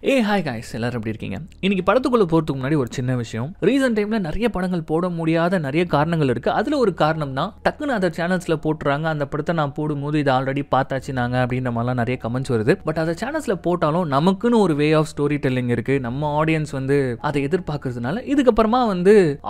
Hi guys, எல்லாரும் எப்படி இருக்கீங்க? இன்னைக்கு படத்துக்குள்ள போறதுக்கு முன்னாடி ஒரு சின்ன விஷயம். ரீசன்ட் டைம்ல நிறைய படங்கள் போட முடியாத நிறைய காரணங்கள் இருக்கு. அதுல ஒரு காரணம் தான் டக்குன்னு அதர் சேனல்ஸ்ல போட்டுறாங்க. அந்த படத்தை நான் போடும்போது இது ஆல்ரெடி பார்த்தாச்சு நாங்க அப்படின்ற மாதிரிலாம் நிறைய கமெண்ட்ஸ் வருது. பட் அதை சேனல்ஸ்ல போட்டாலும் நமக்குன்னு ஒரு வே ஆஃப் ஸ்டோரி டெல்லிங் இருக்கு. நம்ம ஆடியன்ஸ் அதை எதிர்பார்க்கறதுனால இதுக்கப்புறமா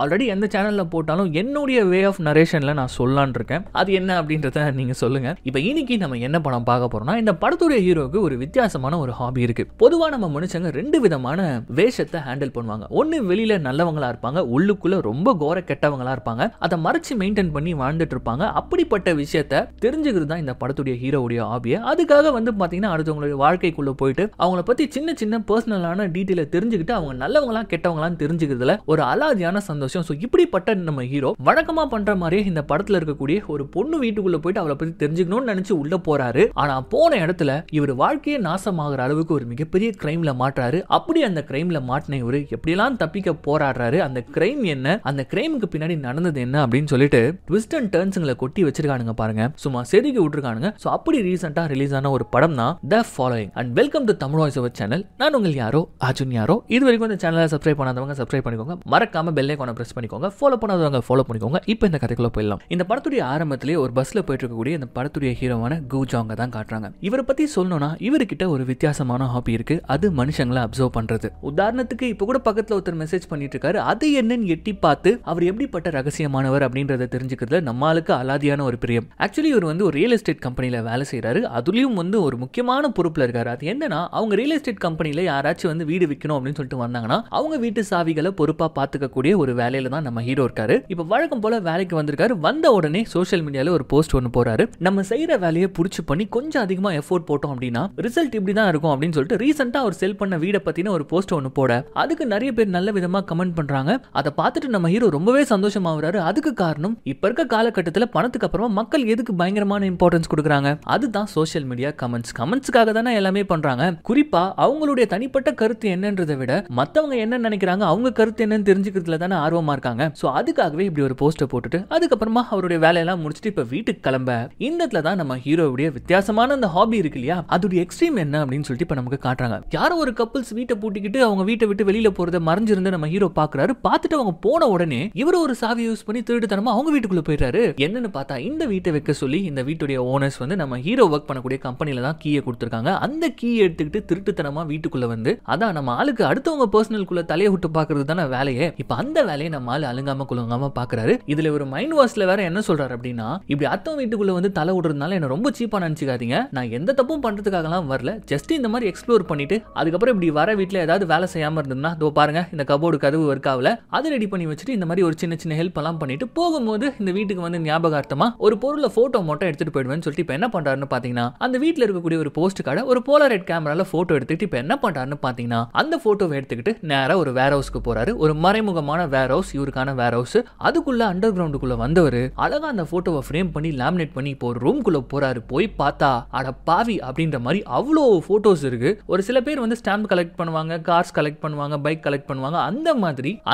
ஆல்ரெடி எந்த சேனல்ல போட்டாலும் என்னுடைய வே ஆஃப் நரேஷன்ல நான் சொல்லலான் இருக்கேன். அது என்ன அப்படின்றத நீங்க சொல்லுங்க. இப்போ இன்னைக்கு நம்ம என்ன படம் பார்க்க போறோம்னா, இந்த படத்துடைய ஹீரோக்கு ஒரு வித்தியாசமான ஒரு ஹாபி இருக்கு. பொதுவா நம்ம மனுஷங்க ரெண்டு விதமான வேஷத்தை ஹேண்டில் பண்ணுவாங்க. ஒன்னு வெளியில நல்லவங்களா இருப்பாங்க, உள்ளுக்குள்ள ரொம்ப கோர கெட்டவங்களா இருப்பாங்க. அதை மறைச்சு மெயின்டைன் பண்ணி வாழ்ந்துட்டு இருப்பாங்க. அப்படிப்பட்ட விஷயத்தை தெரிஞ்சுக்கிறது தான் இந்த படத்துடைய ஹீரோவுடைய ஹாபியை. அதுக்காக பாத்தீங்கன்னா அடுத்தவங்களுடைய வாழ்க்கைக்குள்ள போயிட்டு அவங்கள பத்தி சின்ன சின்ன பர்சனலான டீட்டெயிலை தெரிஞ்சுக்கிட்டு அவங்க நல்லவங்களா கெட்டவங்களான்னு தெரிஞ்சுக்கிறதுல ஒரு அலாதியான சந்தோஷம். ஸோ இப்படிப்பட்ட நம்ம ஹீரோ வழக்கமா பண்ற மாதிரியே இந்த படத்துல இருக்கக்கூடிய ஒரு பொண்ணு வீட்டுக்குள்ள போயிட்டு அவளை பத்தி தெரிஞ்சுக்கணும்னு நினைச்சு உள்ள போறாரு. ஆனா போன இடத்துல இவர் வாழ்க்கையே நாசமாகிற அளவுக்கு ஒரு மிகப்பெரிய கிரைம்ல மாட்டாரு. அப்படி அந்த கிரைம்ல மாட்டின இவரு எப்படியெல்லாம் தப்பிக்க போராடுறாரு, அந்த கிரைம் என்ன, அந்த கிரைமுக்கு பின்னாடி நடந்தது என்ன அப்படின்னு சொல்லிட்டு ட்விஸ்ட் அண்ட் டர்ன்ஸ்ங்களை கொட்டி வச்சிருக்கானுங்க பாருங்க. சும்மா செதுக்கி விட்டுருக்கானுங்க. சோ அப்படி ரீசெண்டா ரிலீஸ் ஆன ஒரு படம் தான் the following. And welcome to Tamil voice over channel. நான் உங்கள் யாரோ அர்ஜுன் யாரோ. இது வரைக்கும் இந்த சேனலை சப்ஸ்கிரைப் பண்ணாதவங்க சப்ஸ்கிரைப் பண்ணிக்கோங்க. மறக்காம பெல் ஐகானை பிரஸ் பண்ணிக்கோங்க. ஃபாலோ பண்ணாதவங்க ஃபாலோ பண்ணிக்கோங்க. இப்போ இந்த கதைக்குள்ள போயிடலாம். இந்த படத்துடைய ஆரம்பத்திலேயே ஒரு பஸ்ல போயிட்டு இருக்கக்கூடிய இந்த படத்துடைய ஹீரோவான கூஜாங்க தான் காட்டுறாங்க. இவரை பத்தி சொல்லணும்னா இவர்கிட்ட ஒரு வித்தியாசமான ஹாபி இருக்கு. அது மனுஷங்களை அப்சர்வ் பண்றது. உதாரணத்துக்கு இப்ப கூட பக்கத்துல ஒருத்தர் மெசேஜ் பண்ணிட்டு இருக்காரு. அது என்னன்னு எட்டி பார்த்து அவர் எப்படிப்பட்ட ரகசியமானவர் அப்படின்றத தெரிஞ்சுக்கிறதுல நம்மளுக்கு அலாதியான ஒரு பிரியம். ஆக்சுவலி இவர் ஒரு ரியல் எஸ்டேட் கம்பெனில வேலை செய்யறாரு. அதுலயும் ஒரு முக்கியமான பொறுப்புல இருக்காரு. அது என்னன்னா, அவங்க ரியல் எஸ்டேட் கம்பெனில யாராச்சும் வீடு விற்கணும் அப்படின்னு சொல்லிட்டு வந்தாங்கன்னா அவங்க வீட்டு சாவிகளை பொறுப்பா பாத்துக்கக்கூடிய ஒரு வேலையில தான் நம்ம ஹீரோ இருக்காரு. இப்ப வழக்கம் போல வேலைக்கு வந்திருக்காரு. வந்த உடனே சோஷியல் மீடியால ஒரு போஸ்ட் ஒன்னு போறாரு. நம்ம செய்யற வேலையை புடிச்சு பண்ணி கொஞ்சம் அதிகமா எஃபோர்ட் போட்டோம் அப்படின்னா ரிசல்ட் இப்படிதான் இருக்கும் அப்படின்னு சொல்லிட்டு ரீசெண்டா அவர் செல் பண்ண வீட பத்தின ஒரு போஸ்ட் ஒன்னு போட அதுக்கு நிறைய பேர் நல்ல விதமா கமெண்ட் பண்றாங்க. அதை பார்த்துட்டு நம்ம ஹீரோ ரொம்பவே சந்தோஷமாகறாரு. அதுக்கு காரணம் இப்ப இருக்க காலகட்டத்தில் பணத்துக்கு அப்புறமா மக்கள் எதுக்கு பயங்கரமான இம்பார்ட்டன்ஸ் கொடுக்குறாங்க, அதுதான் சோஷியல் மீடியா கமெண்ட்ஸ்க்காக தானே எல்லாமே பண்றாங்க. குறிப்பா அவங்களுடைய தனிப்பட்ட கருத்து என்னன்றதை விட மத்தவங்க என்ன நினைக்கிறாங்க, அவங்க கருத்து என்னன்னு தெரிஞ்சுக்கிறதுல தானே ஆர்வமா இருக்காங்க. சோ அதுக்காகவே இப்படி ஒரு போஸ்டர் போட்டுட்டு அதுக்கப்புறமா அவருடைய வேலையெல்லாம் முடிச்சுட்டு இப்ப வீட்டுக்கு கிளம்ப இந்த இடத்துல தான் நம்ம ஹீரோவுடைய வித்தியாசமான அந்த ஹாபி இருக்கு இல்லையா, அதோடைய எக்ஸ்ட்ரீம் என்ன அப்படின்னு சொல்லிட்டு இப்ப நமக்கு காட்டுறாங்க. யாரோ ஒரு கப்பிள்ஸ் வீட்டை பூட்டிக்கிட்டு அவங்க வீட்டை விட்டு வெளியில போறத மறைஞ்சிருந்து நம்ம ஹீரோ பாக்குறாரு. பார்த்துட்டு அவங்க போன உடனே இவரு ஒரு சாவி யூஸ் பண்ணி திருட்டுத்தனமா அவங்க வீட்டுக்குள்ள போயிட்டாரு. என்னன்னு பார்த்தா இந்த வீட்டை வைக்க சொல்லி இந்த வீட்டுடைய ஓனர்ஸ் நம்ம ஹீரோ ஒர்க் பண்ணக்கூடிய கம்பெனில தான் கீயை கொடுத்திருக்காங்க. அந்த கீயை எடுத்துக்கிட்டு திருட்டுத்தனமா வீட்டுக்குள்ள அதான் நம்ம ஆளுக்கு அடுத்தவங்க பர்சனலுக்குள்ள தலையை விட்டு பாக்குறது தானே வேலையே. இப்ப அந்த வேலையை நம்ம ஆளு அலுங்காம குலுங்காம பாக்குறாரு. இதுல ஒரு மைண்ட் வாஷ்ல வேற என்ன சொல்றாரு அப்படின்னா, இப்படி அத்தவங்க வீட்டுக்குள்ள தலை விடுறதுனால என்ன ரொம்ப சீப்பா நினைச்சுக்காதீங்க. நான் எந்த தப்பும் பண்றதுக்காகலாம் வரல. ஜஸ்ட் இந்த மாதிரி எக்ஸ்ப்ளோர் பண்ணிட்டு அதுக்கப்புறம் இப்படி வர வீட்டுல ஏதாவது வேலை செய்யாம இருந்ததுன்னா இதோ பாருங்க இந்த கபோர்டு கதவு ஒர்க் ஆகல, அதை ரெடி பண்ணி வச்சுட்டு இந்த மாதிரி ஒரு சின்ன சின்ன ஹெல்ப் எல்லாம் பண்ணிட்டு போகும்போது இந்த வீட்டுக்கு ஞாபகார்த்தமா ஒரு பொருளை போட்டோ மட்டும் எடுத்துட்டு போயிடுவேன்னு சொல்லிட்டு இப்ப என்ன பண்றாருன்னு பாத்தீங்கன்னா, அந்த வீட்டுல இருக்கக்கூடிய ஒரு போஸ்ட் கார்டை ஒரு போலாரைட் கேமரால போட்டோ எடுத்துட்டு இப்ப என்ன பண்றாருன்னு பாத்தீங்கன்னா, அந்த போட்டோவை எடுத்துக்கிட்டு நேரா ஒரு வேர் ஹவுஸ்க்கு போறாரு. ஒரு மறைமுகமான வேர் ஹவுஸ், இவருக்கான வேர் ஹவுஸ். அதுக்குள்ள அண்டர் கிரவுண்டுக்குள்ள வந்தவர் அழகா அந்த போட்டோவை ஃப்ரேம் பண்ணி லேமினேட் பண்ணி இப்போ ஒரு ரூம்குள்ள போறாரு. போய் பார்த்தா அட பாவி அப்படின்ற மாதிரி அவ்வளோ போட்டோஸ் இருக்கு. ஒரு சில பேர் ஸ்டாம்ப் கலெக்ட் பண்ணுவாங்க, கார்ஸ் கலெக்ட் பண்ணுவாங்க, பைக் கலெக்ட் பண்ணுவாங்க.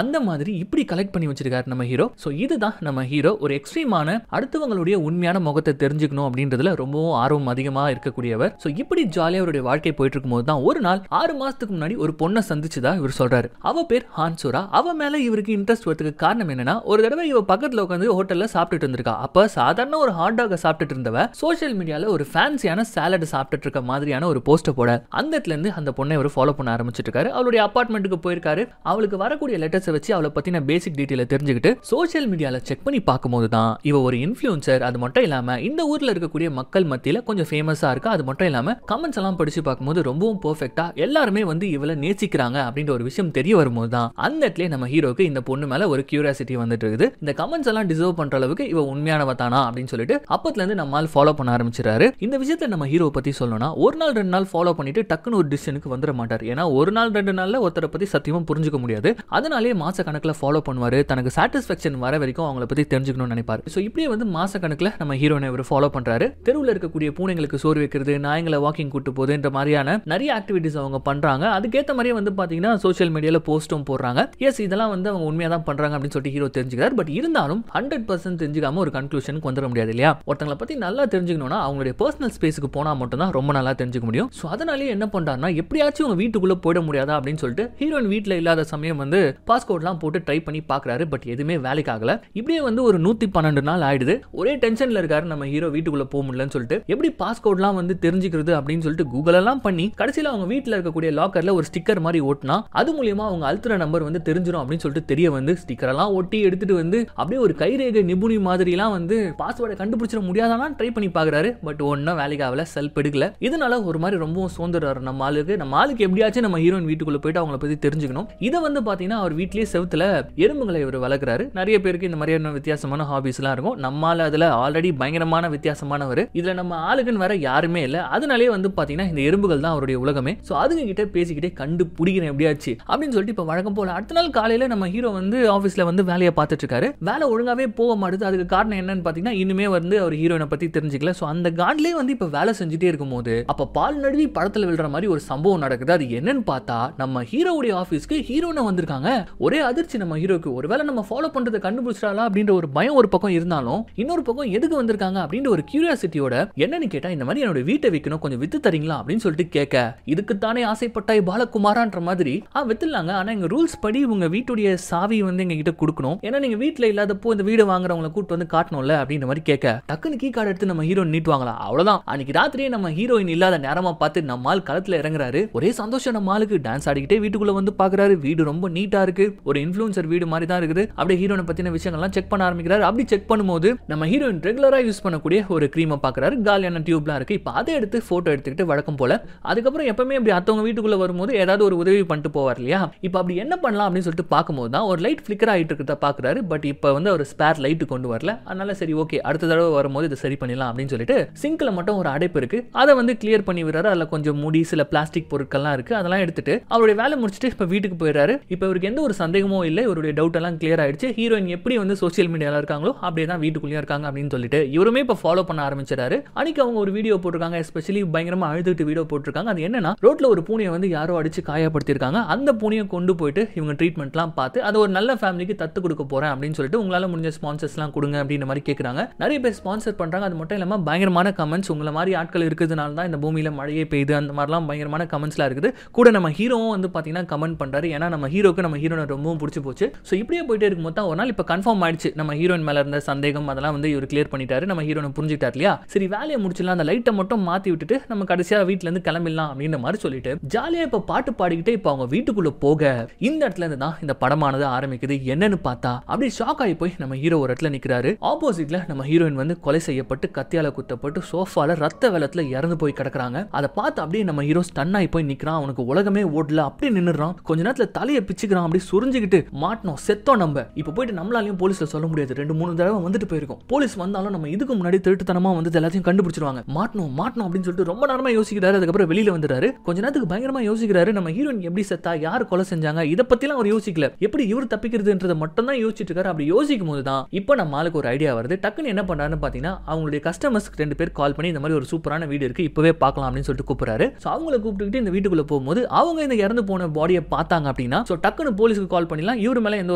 அந்த மாதிரி இப்படி கலெக்ட் பண்ணி வச்சிருக்காரு நம்ம ஹீரோ. சோ இதுதான் நம்ம ஹீரோ ஒரு எக்ஸ்ட்ரீமான அடுத்தவங்களுடைய உண்மையான முகத்தை தெரிஞ்சுக்கணும் அப்படின்றதுல ரொம்பவும் ஆர்வம் அதிகமா இருக்கக்கூடியவர். சோ இப்படி ஜாலியா அவருடைய வாழ்க்கை போயிட்டு இருக்கும்போது தான் ஒரு நாள் 6 மாசத்துக்கு முன்னாடி ஒரு பொண்ணை சந்திச்சதா இவர் சொல்றாரு. அவ பேர் ஹான்சோரா. அவ மேல இவருக்கு இன்ட்ரெஸ்ட் வரதுக்கு காரணம் என்னன்னா, ஒரு தடவை இவ பக்கத்துல உட்காந்து ஹோட்டல்ல சாப்பிட்டுட்டு இருந்திருக்கா. அப்ப சாதாரண ஒரு ஹாட் டாக் சாப்பிட்டுட்டு இருந்தவ சோஷியல் மீடியால ஒரு ஃபேன்சியான சாலட் சாப்பிட்டுட்டு இருக்க மாதிரியான ஒரு போஸ்டர் போட அந்த இடத்துல இருந்து அந்த பொண்ணை அவர் ஃபாலோ பண்ண ஆரம்பிச்சிட்டு இருக்காரு. அவளுடைய அபார்ட்மெண்ட்டுக்கு போயிருக்காரு. அவளுக்கு வரக்கூடிய லெட்டர்ஸை வச்சு அவளை பத்தின பேசிக் டீடைலை தெரிஞ்சுக்கிட்டு சோஷியல் மீடியால செக் பண்ணி பார்க்கும்போது தான் இவ ஒரு இன்ஃப்ளூயன்சர். அது மட்டும் இல்லாம இந்த ஊர்ல இருக்கக்கூடிய மக்கள் மத்தியில கொஞ்சம் ஃபேமஸா இருக்கா. அது மட்டும் இல்லாம கமெண்ட்ஸ் எல்லாம் படிச்சு பார்க்கும்போது ரொம்பவும் பெர்ஃபெக்ட்டா எல்லாருமே இவளை நேசிக்கிறாங்க அப்படின்ற ஒரு விஷயம் தெரிய வரும்போது தான் அந்த இடத்துல நம்ம ஹீரோக்கு இந்த பொண்ணு மேல ஒரு கியூரியாசிட்டி வந்துட்டு இருக்குது. இந்த கமெண்ட்ஸ் எல்லாம் டிசர்வ் பண்ற அளவுக்கு இவ உண்மையானவ தானா அப்படின்னு சொல்லிட்டு அப்பத்துல இருந்து நம்மால் ஃபாலோ பண்ண ஆரம்பிச்சிட்டாரு. இந்த விஷயத்தை நம்ம ஹீரோ பத்தி சொல்லணும்னா, ஒரு நாள் 2 நாள் ஃபாலோ பண்ணிட்டு டக்குன்னு ஒரு டிசிஷனுக்கு வந்துட மாட்டார். ஏன்னா ஒரு நாள் 2 நாள்ல ஒருத்தரை பத்தி சத்தியமா புரிஞ்சுக்க முடியாது. அதனாலேயே மாச கணக்குல ஃபாலோ பண்ணுவாரு. தனக்கு சாட்டிஸ்ஃபேக்ஷன் வர வரைக்கும் அவங்கள பத்தி தெரிஞ்சுக்கணும்னு நினைப்பாரு. சோ இப்படியே மாச கணக்குல நம்ம ஹீரோனை இவர் ஃபாலோ பண்றாரு. தெருவில் இருக்கக்கூடிய பூனைகளுக்கு சோறு வைக்கிறது, நாய்களை வாக்கிங் கூட்டு போகுதுன்ற மாதிரியான நிறைய ஆக்டிவிட்டிஸ் அவங்க பண்றாங்க. அதுக்கேற்ற மாதிரியே பாத்தீங்கன்னா சோஷியல் மீடியால போஸ்டும் போடுறாங்க. எஸ் இதெல்லாம் அவங்க உண்மையா தான் பண்றாங்க அப்படின்னு சொல்லிட்டு ஹீரோ தெரிஞ்சுக்கிறார். பட் இருந்தாலும் 100% தெரிஞ்சுக்காம ஒரு கன்க்ளூஷனுக்கு வந்துட முடியாது இல்லையா. ஒருத்தங்களை பத்தி நல்லா தெரிஞ்சுக்கணும்னா அவங்களுடைய பர்சனல் ஸ்பேஸுக்கு போனா மட்டும் தான் ரொம்ப நல்லா தெரிஞ்சுக்க முடியும். சோ அதனாலேயே என்ன பண்றாருன்னா, எப்படியாச்சும் எப்படியாச்சும் உங்க வீட்டுக்குள்ள போயிட முடியாதா அப்படின்னு சொல்லிட்டு ஹீரோயின் வீட்டுல இல்லாத சமயம் வந்து பாஸ்போர்ட்லாம் போட்டு ட்ரை பண்ணி பாக்குறாரு. பட் எதுவுமே வேலைக்கு ஆகல. இப்படியே வந்து ஒரு 112 நாள் ஆயிடுது. ஒரே டென்ஷன்ல இருக்காரு நம்ம ஹீரோ, வீட்டுக்குள்ள போக முடியலன்னு சொல்லிட்டு. எப்படி பாஸ்போர்ட்லாம் வந்து தெரிஞ்சுக்கிறது அப்படின்னு சொல்லிட்டு கூகுள் எல்லாம் பண்ணி கடைசியில அவங்க வீட்டுல இருக்கக்கூடிய லாக்கர்ல ஒரு ஸ்டிக்கர் மாதிரி ஓட்டினா அது மூலியமா அவங்க அழுத்துற நம்பர் வந்து தெரிஞ்சிடும் அப்படின்னு சொல்லிட்டு தெரிய வந்து ஸ்டிக்கர் எல்லாம் ஒட்டி எடுத்துட்டு வந்து அப்படியே ஒரு கைரேகை நிபுணி மாதிரி எல்லாம் வந்து பாஸ்வேர்டை கண்டுபிடிச்சிட முடியாதான் ட்ரை பண்ணி பாக்குறாரு. பட் ஒன்னும் வேலைக்கு ஆகல, செல்ஃப் எடுக்கல. இதனால ஒரு மாதிரி ரொம்பவும் சோர்ந்துறாரு நம்ம ஆளுக்கு எப்படியாச்சும் நம்ம ஹீரோயின் வீட்டுக்குள்ள போயிட்டு அவங்கள பத்தி தெரிஞ்சுக்கணும். இதை வந்து பாத்தீங்கன்னா அவர் வீட்லயே செவுத்துல எறும்புகளை இவர் வளர்க்குறாரு. நிறைய பேருக்கு இந்த மாதிரியான வித்தியாசமான ஹாபிஸ் எல்லாம் இருக்கும். நம்மால அதுல ஆல்ரெடி பயங்கரமான வித்தியாசமானவர். இதுல நம்ம ஆளுக்குன்னு வேற யாருமே இல்ல. அதனாலே வந்து பாத்தீங்கன்னா இந்த எறும்புகள் தான் அவருடைய உலகமே. சோ அதுங்க கிட்ட பேசிக்கிட்டே கண்டுபிடிக்கிறேன் எப்படியாச்சு அப்படின்னு சொல்லிட்டு இப்ப வழக்கம் போல அடுத்த நாள் காலையில நம்ம ஹீரோ வந்து ஆபீஸ்ல வந்து வேலையை பார்த்துட்டு இருக்காரு. வேலை ஒழுங்காவே போக மாட்டுது. அதுக்கு காரணம் என்னன்னு பாத்தீங்கன்னா இன்னுமே வந்து அவர் ஹீரோயினை பத்தி தெரிஞ்சுக்கல. சோ அந்த காண்ட்லயே வந்து இப்ப வேலை செஞ்சுட்டே இருக்கும் போது அப்ப பால் நடுவி படத்துல விழுற மாதிரி ஒரு சம்பவம் நடக்குது. அது என்னன்னு பார்த்தா நம்ம ஹீரோவுடைய ஆபீஸ்க்கு ஹீரோயினை வந்திருக்காங்க. ஒரே அதிர்ச்சி நம்ம ஹீரோக்கு. ஒருவேளை நம்ம ஃபாலோ பண்றதை கண்டுபிடிச்சாலா அப்படின்ற ஒரு பயம் ஒரு பக்கம் இருந்தாலும் இன்னொரு பக்கம் எதுக்கு வந்திருக்காங்க அப்படின்ற ஒரு கியூரியாசிட்டியோட என்னன்னு கேட்டா இந்த மாதிரி என்னோட வீட்டை விற்கணும், கொஞ்சம் வித்து தரீங்களா அப்படின்னு சொல்லிட்டு கேட்க இதுக்கு தானே ஆசைப்பட்டாய் பாலகுமாரான்ற மாதிரி வித்துலாங்க. ஆனா எங்க ரூல்ஸ் படி உங்க வீட்டுடைய சாவி வந்து எங்க கிட்ட கொடுக்கணும். ஏன்னா நீங்க வீட்டுல இல்லாதப்போ இந்த வீடு வாங்குறவங்களை கூட்டு வந்து காட்டணும்ல அப்படின்ற மாதிரி கேட்க டக்குன்னு கீ கார்டு எடுத்து நம்ம ஹீரோ நீட்டுவாங்களா. அவ்வளவுதான். அன்னைக்கு ராத்திரியே நம்ம ஹீரோயின் இல்லாத நேரமா பார்த்து நம்ம ஆள் களத்துல இறங்குறாரு. ஒரே சந்தோஷம் நம்ம ஆளுக்கு. டான்ஸ் ஆடிக்கிட்டே வீட்டுக்குள்ள வந்து பாக்குறாரு. வீடு ரொம்ப நீட்டா இருக்கு. ஒரு இன்ஃப்ளூயன்சர் வீடு மாதிரி தான் இருக்குது. அப்படியே ஹீரோனை பத்தின விஷயங்கள்லாம் செக் பண்ண ஆரம்பிக்கிறாரு. அப்படி செக் பண்ணும்போது நம்ம ஹீரோயின் ரெகுலரா யூஸ் பண்ணக்கூடிய ஒரு கிரீமை பாக்குறாரு. காலியான டியூப்லாம் இருக்கு. இப்ப அதை எடுத்து போட்டோ எடுத்துக்கிட்டு வழக்கம் போல அதுக்கப்புறம் எப்பவுமே அப்படி அத்தவங்க வீட்டுக்குள்ள வரும்போது ஏதாவது ஒரு உதவி பண்ணிட்டு போவார் இல்லையா. இப்ப அப்படி என்ன பண்ணலாம் அப்படின்னு சொல்லிட்டு பார்க்கும்போது தான் ஒரு லைட் ஃபிளிக்கர் ஆயிட்டு இருக்கிறத பாக்குறாரு. பட் இப்ப வந்து ஒரு ஸ்பேர் லைட் கொண்டு வரல. அதனால சரி ஓகே அடுத்த தடவை வரும்போது இதை சரி பண்ணிடலாம் அப்படின்னு சொல்லிட்டு சிங்க்ல மட்டும் ஒரு அடைப்பு இருக்கு. அதை வந்து கிளியர் பண்ணி விடுறாரு. அதுல கொஞ்சம் முடி சில பிளாஸ்டிக் பொருட்கள்லாம் இருக்கு. அதெல்லாம் எடுத்துட்டு அவருடைய வேலை முடிச்சுட்டு இப்ப வீட்டுக்கு போயிடுறாரு. இப்ப இவருக்கு எந்த ஒரு சந்தேகமும் இல்லை. இவருடைய டவுட் எல்லாம் கிளியர் ஆயிடுச்சு. ஹீரோயின் எப்படி வந்து சோசியல் மீடியால இருக்காங்களோ அப்படியே தான் வீட்டுக்குள்ளேயே இருக்காங்க அப்படின்னு சொல்லிட்டு இவருமே இப்ப ஃபாலோ பண்ண ஆரம்பிச்சாரு. அன்னைக்கு அவங்க ஒரு வீடியோ போட்டிருக்காங்க. எஸ்பெஷலி பயங்கரமா அழுதுட்டு வீடியோ போட்டிருக்காங்க. அது என்னன்னா ரோட்ல ஒரு பூனையை வந்து யாரோ அடிச்சு காயப்படுத்திருக்காங்க. அந்த பூனையை கொண்டு போயிட்டு இவங்க ட்ரீட்மெண்ட்லாம் பார்த்து அதை ஒரு நல்ல ஃபேமிலிக்கு தத்து கொடுக்க போறேன் அப்படின்னு சொல்லிட்டு உங்களால முடிஞ்ச ஸ்பான்சர்ஸ்லாம் கொடுங்க அப்படின்ற மாதிரி கேட்கறாங்க. நிறைய பேர் ஸ்பான்சர் பண்றாங்க. அது மட்டும் இல்லாம பயங்கரமான கமெண்ட்ஸ். உங்களை மாதிரி ஆட்கள் இருக்கிறதுனால தான் இந்த பூமியில மழையே பெய்யுது அந்த மாதிரிலாம் பயங்கரமான கமெண்ட்ஸ்லாம் இருக்குது. கூட நம்ம ஹீரோவும் வந்து பாத்தீங்கன்னா கமெண்ட் பண்றாரு. ஏன்னா நம்ம ஹீரோக்கு நம்ம ஹீரோனை ரொம்பவும் பிடிச்சி போச்சு. ஸோ இப்படியே போயிட்டே இருக்கும்போது தான் ஒரு நாள் இப்போ கன்ஃபார்ம் ஆயிடுச்சு. நம்ம ஹீரோயின் மேல இருந்த சந்தேகம் அதெல்லாம் வந்து இவர் கிளியர் பண்ணிட்டாரு. நம்ம ஹீரோனை புரிஞ்சுக்கிட்டார் இல்லையா. சரி வேலையை முடிச்சிடலாம், அந்த லைட்டை மட்டும் மாத்தி விட்டுட்டு நம்ம கடைசியா வீட்டுல இருந்து கிளம்பிடலாம் அப்படின்ற மாதிரி சொல்லிட்டு ஜாலியா இப்ப பாட்டு பாடிக்கிட்டே இப்ப அவங்க வீட்டுக்குள்ள போக இந்த இடத்துல இருந்து தான் இந்த படமானது ஆரம்பிக்குது. என்னன்னு பார்த்தா அப்படி ஷாக் ஆகி போய் நம்ம ஹீரோ ஒரு இடத்துல நிக்கிறாரு. ஆப்போசிட்ல நம்ம ஹீரோயின் வந்து கொலை செய்யப்பட்டு கத்தியால குத்தப்பட்டு சோஃபால ரத்த வெள்ளத்துல இறந்து போய் கிடக்குறாங்க. அதை பார்த்து அப்படியே நம்ம ஹீரோ ஸ்டன் ஆகி போய் நிக்கிறான். அவனுக்கு உலகமே ஓடல. அப்படியே நின்னுறான். கொஞ்ச நேரத்துல தலையை பிச்சுக்கிறான். அப்படி சுரிஞ்சுக்கிட்டு மாட்டணும் செத்தோம். நம்ம இப்ப போயிட்டு நம்மளாலையும் போலீஸ்ல சொல்ல முடியாது. 2-3 தடவை வந்துட்டு போயிருக்கோம். போலீஸ் வந்தாலும் நம்ம இதுக்கு முன்னாடி திருட்டுத்தனமா வந்து எல்லாத்தையும் கண்டுபிடிச்சிருவாங்க. மாட்டணும் அப்படின்னு சொல்லிட்டு ரொம்ப நேரமா யோசிக்கிறாரு. அதுக்கப்புறம் வெளியில வந்துறாரு. கொஞ்ச நேரத்துக்கு பயங்கரமா யோசிக்கிறாரு. நம்ம ஹீரோயின் எப்படி செத்தா, யார் கொலை செஞ்சாங்க, இத பத்திலாம் அவர் யோசிக்கல. எப்படி இவர் தப்பிக்கிறதுன்றத மட்டும் தான் யோசிச்சுட்டு இருக்காரு. அப்படி யோசிக்கும் போது தான் இப்ப நம்ம ஆளுக்கு ஒரு ஐடியா வருது. டக்குன்னு என்ன பண்றாருன்னு பாத்தீங்கன்னா அவங்களுடைய கஸ்டமர்ஸ்க்கு 2 பேர் கால் பண்ணி இந்த மாதிரி ஒரு சூப்பரான வீடு இருக்கு, இப்பவே பார்க்கலாம் அப்படின்னு சொல்லிட்டு கூப்பிடுறாரு. சோ அவங்களை கூப்பிட்டுக்கிட்டு இந்த வீட்டுக்குள்ள போகும்போது அவங்க இந்த இறந்து போன பாடியை பார்த்தாங்க அப்படின்னா சோ டக்குன்னு போலீஸ்க்கு கால் பண்ணிடலாம். இவர் மேல எந்த